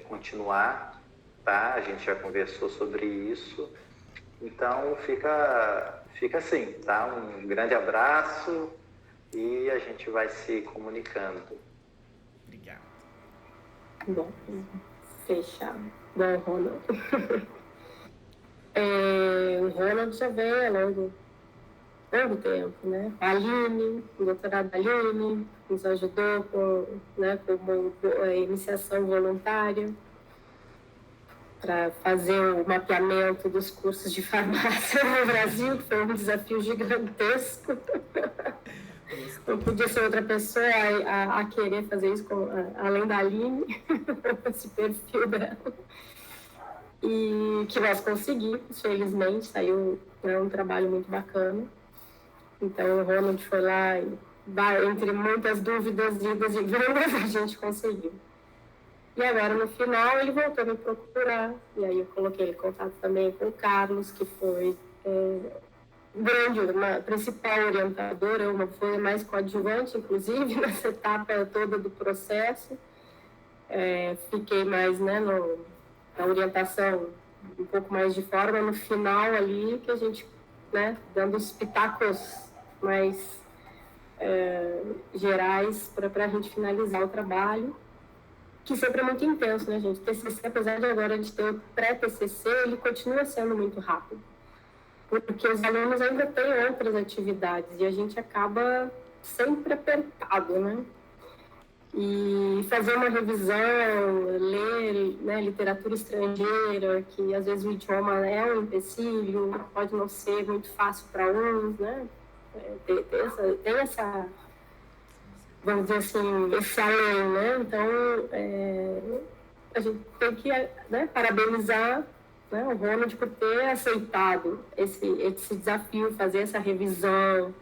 continuar, tá? A gente já conversou sobre isso. Então, fica assim, tá? Um grande abraço e a gente vai se comunicando. Obrigado. Bom, fechado. Bom, Ronald. O Ronald já vem há longo tempo, né? A Aline, o doutorado da Aline, nos ajudou com a iniciação voluntária para fazer o mapeamento dos cursos de farmácia no Brasil, que foi um desafio gigantesco. Não podia ser outra pessoa a querer fazer isso, além da Aline, esse perfil dela. E que nós conseguimos, felizmente, saiu um trabalho muito bacana. Então, o Ronald foi lá e, entre muitas dúvidas, idas e vindas, a gente conseguiu. E agora, no final, ele voltou a me procurar. E aí eu coloquei ele em contato também com o Carlos, que foi uma principal orientadora, foi mais coadjuvante, inclusive, nessa etapa toda do processo. Fiquei mais, né, na orientação um pouco mais de forma, no final ali, que a gente, né, dando os pitacos mais gerais para a gente finalizar o trabalho, que sempre é muito intenso, né, gente? TCC, apesar de agora a gente ter o pré-TCC, ele continua sendo muito rápido, porque os alunos ainda têm outras atividades e a gente acaba sempre apertado, né? E fazer uma revisão, ler, né, literatura estrangeira, que às vezes o idioma é um empecilho, pode não ser muito fácil para uns, né? Tem essa, vamos dizer assim, esse além, né? Então, a gente tem que, né, parabenizar, né, o Ronald por ter aceitado esse desafio, fazer essa revisão,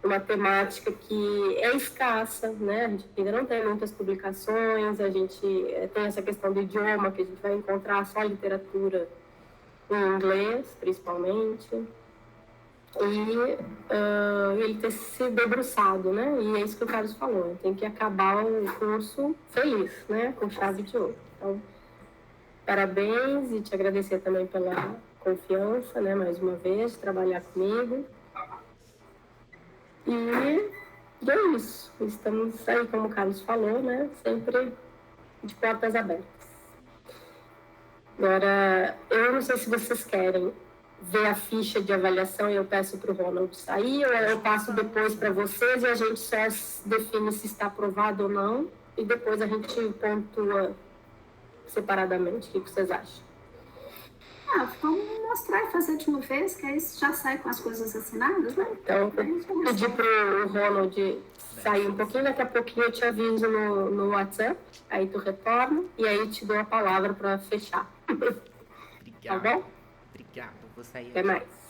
uma temática que é escassa, né? A gente ainda não tem muitas publicações, a gente tem essa questão do idioma, que a gente vai encontrar só literatura em inglês, principalmente. E ele ter se debruçado, né? E é isso que o Carlos falou, tem que acabar o curso feliz, né? Com chave de ouro. Então, parabéns e te agradecer também pela confiança, né? Mais uma vez, de trabalhar comigo. E é isso. Estamos aí, como o Carlos falou, né? Sempre de portas abertas. Agora, eu não sei se vocês querem ver a ficha de avaliação e eu peço para o Ronald sair, ou eu passo depois para vocês e a gente só define se está aprovado ou não, e depois a gente pontua separadamente. O que vocês acham? Vamos mostrar e fazer de uma vez, que aí já sai com as coisas assinadas, né? Então, eu pedi para o Ronald sair um pouquinho, daqui a pouquinho eu te aviso no WhatsApp, aí tu retorna e aí te dou a palavra para fechar. Obrigado. Tá bom? Obrigado, vou sair. Até mais.